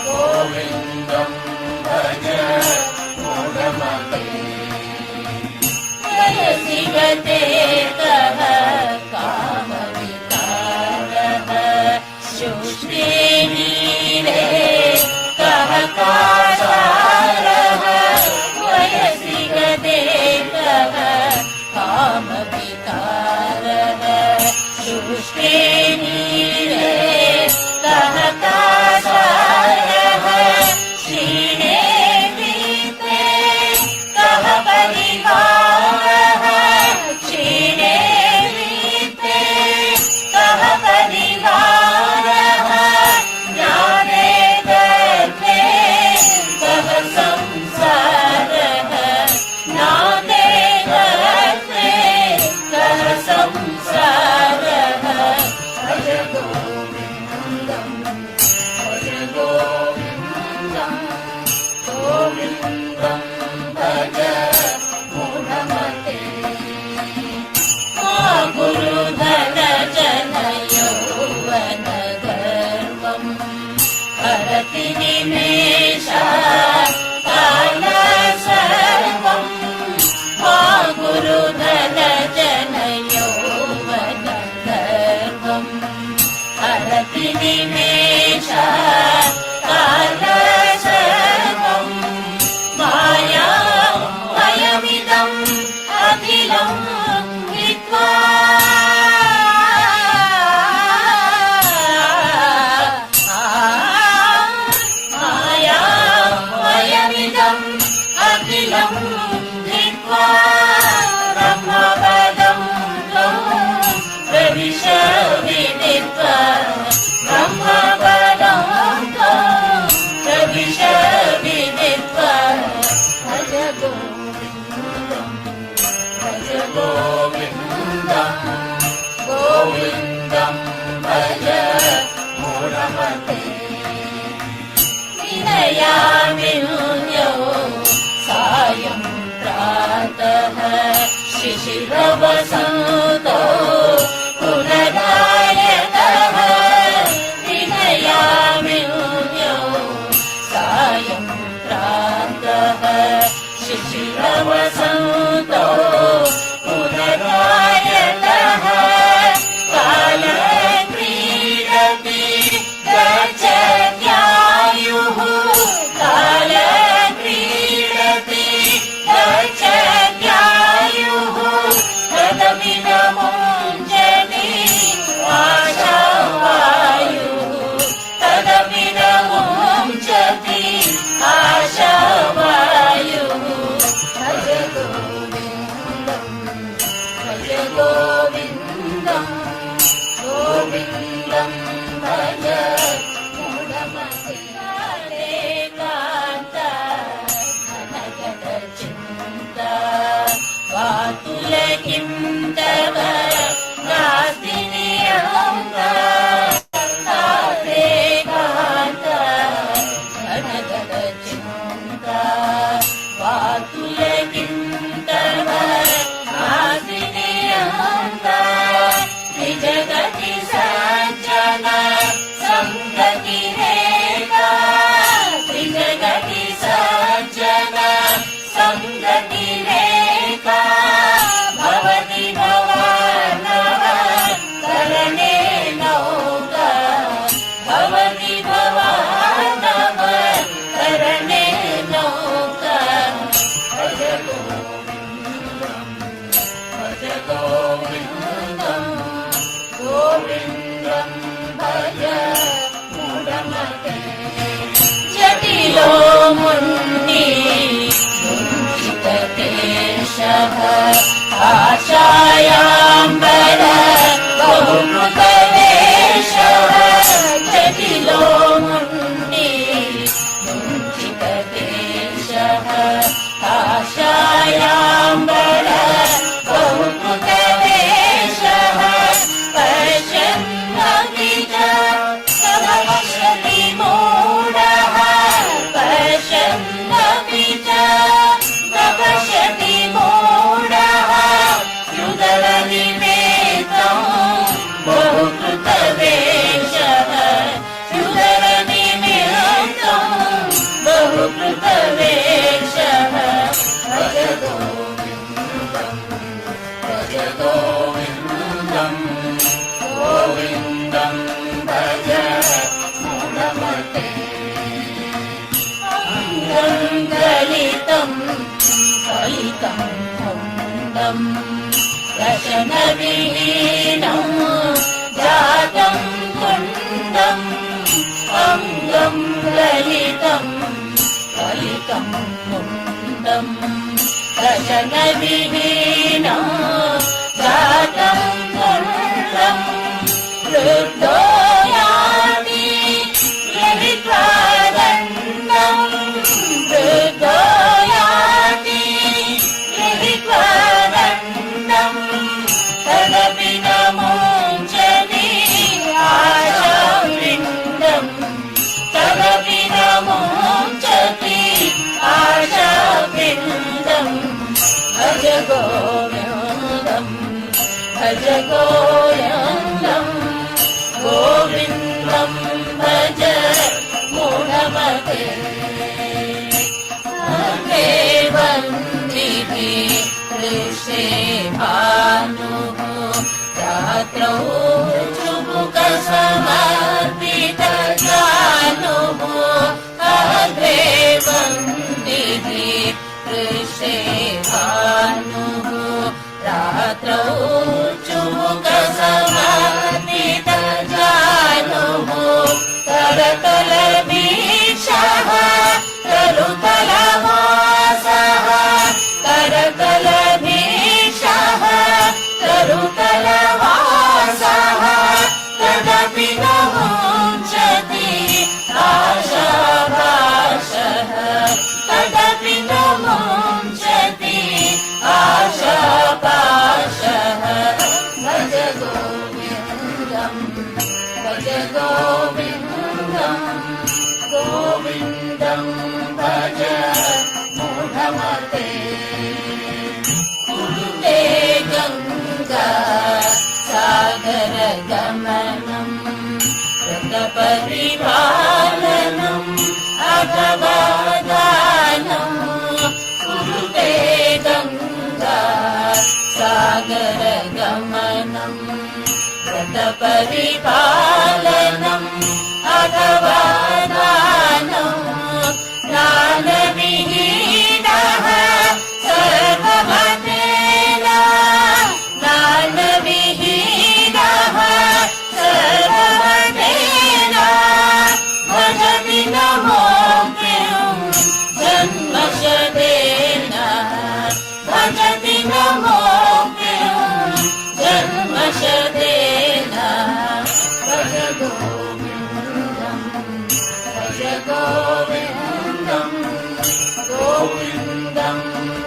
गोविन्दं भज मूढमते वयसि गते कः कामविकारः शुष्के नीरे कः कासारः वयसि गते कः कामविकारः शुष्के नीरे कः कासारः क्षीणे दीप्ते कः परिहारः क्षीणे दीप्ते कः परिहारः ज्ञाने गर्भे कः संसारः ज्ञाने गर्भे कः संसारः विदित्वा ब्रह्मपदं त्वं प्रविश विदित्वा भज गोविन्दं गोविन्दं भज मूढमते विनयामिन्यो सायं प्रातः शिशिरवसन्तो पुनरायतः विनयामिन्यो सायं प्रातः शिशिरवसन्तो पुनरायतः कालक्रीडति गच्छत्यायुः कालक्रीडति गच्छत्यायुः तदपि न मुञ्चति आशावायुः तदपि न मुञ्चति आशावायुः भज गोविन्दं गोविन्दं भज मूढमते कान्ता घनगतचिन्ता वातुलकिं तव नास्ति नियन्ता कान्ता घनगतचिन्ता वातुलकिं तव नास्ति नियन्ता निजगति सज्जन संगति रेखा त्रिजगति सज्जन संगति रेखा भवति भवानव करणे नौका भवति भवानव करणे नौका भज गोविन्दं गोविन्दं भज मूढमते जटिलो मुन्नि मुञ्चितकेशः आशायाम्बर बहुकृतवेषः जटिलो मुन्नि मुञ्चितकेशः आशायाम्बर बहुकृतवेषः पश्यन्नपि च पश्यति मूढः पश्यन्नपि च पश्यति मूढः युगलनिमेतं बहुकृतवेषः युगलनिमेतं बहुकृतवेषः भज गोविन्दं गोविन्दं भज मूढमते अङ्गलितं फलितं कुन्दं दशनविहीनं जातं कुन्दम् अङ्गं ललितं फलितं कुन्दं दशनविहीनं जातं कुन्दम् वृद्धो याति गृहीत्वा दण्डं वृद्धो याति गृहीत्वा दण्डं तदपि न मुञ्चति आशावृन्दं तदपि न मुञ्चति आशावृन्दं भज गोविन्दं भज गोविन्दं गोविन्दं भज मूढमते वन्दिभिः कृष्णे भानुः रात्रौ चुबुकसमर्पितजानुः अग्रे वन्दिभिः कृष्णे भानुः रात्रौ चुबुकसमर्पितजानुः करतलवीक्षः करुतलवासः करतलवीक्षः करुतलवासः गोविन्दं भज गोविन्दं गोविन्दं भज मूढमते कुरुते गङ्गा सागरगमनं व्रतपरिपालनम् अगवादानं कुरुते गङ्गा सागरगमनं व्रतपरिपालनम् अगवादानं ज्ञानविहीनः सर्वमतेन ज्ञानविहीनः सर्वमतेन भजति नमो जन्मशतेन भजति नमो जन्मशतेन भज गोविन्दं भज गोविन्दं गोविन्दं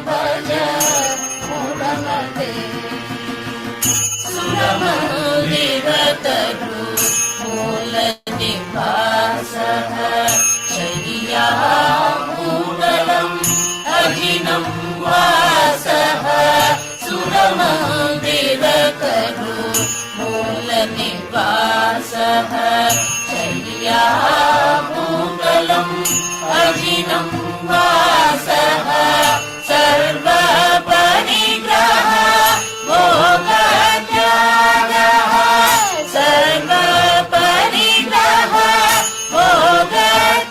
भज मूढमते सुरमन्दिरतरु मूलनिवासः शय्यामूलम् अजिनं वासः सुरमन्दिरतरु मूलनिवासः शय्यामूलम् अजिनं वासः सर्वपरिग्रह भोगत्यागः सर्वपरिग्रह भोगत्यागः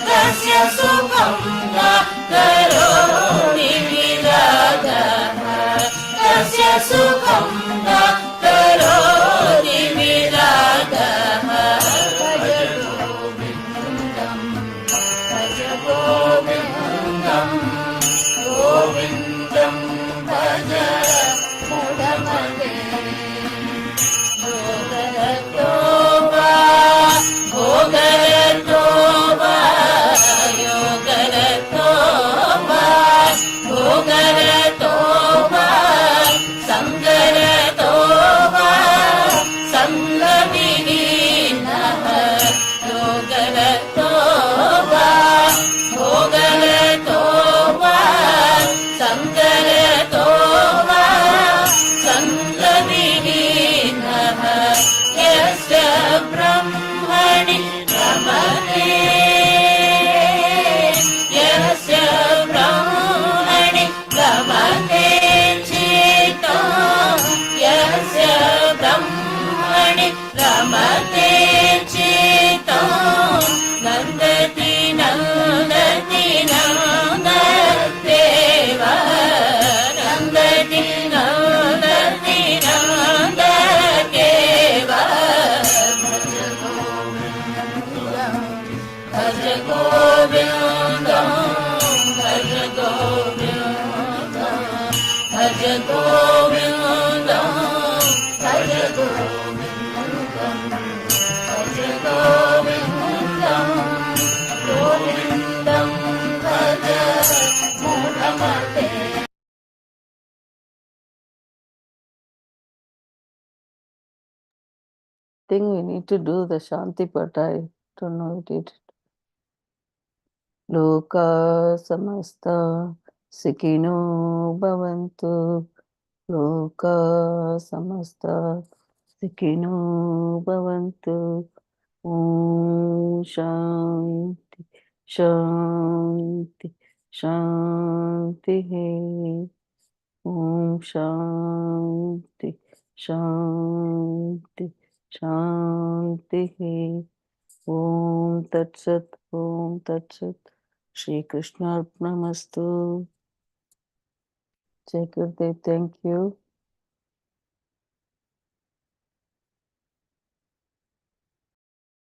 तस्य सुखं न करोति विरागः तस्य सुखं न करोति विरागः भज गोविन्दं भज गोविन्दं गोविन्दं भज मूढमते भोगरतो वा भोगरतो वा योगरतो वा भोगरतो वा सङ्गरतो वा सङ्गविहीनः योगरतो वा भोगरतो वा सङ्गरतो वा सङ्गविहीनः यस्य ब्रह्मणि रमते यस्य ब्रह्मणि रमते चित्तो यस्य ब्रह्मणि रमते चित्तो नन्दति नन्दति नन्दत्येव नन्दति नन्दति नन्दत्येव भज गोविन्दं भज गोविन्दं भज गोविन्दं भज गोविन्दं भज गोविन्दं गोविन्दं भज मूढमते think we need to do the Shanti Pat. I don't know if it. Loka samasta sikino bhavantu. Loka samasta sikino bhavantu. Om Shanti Shanti Shanti. Om Shanti Shanti Shanti. Om Tat Sat. Om Tat Sat. Shri Krishna Arpnamastu. Jai Gurudev, thank you.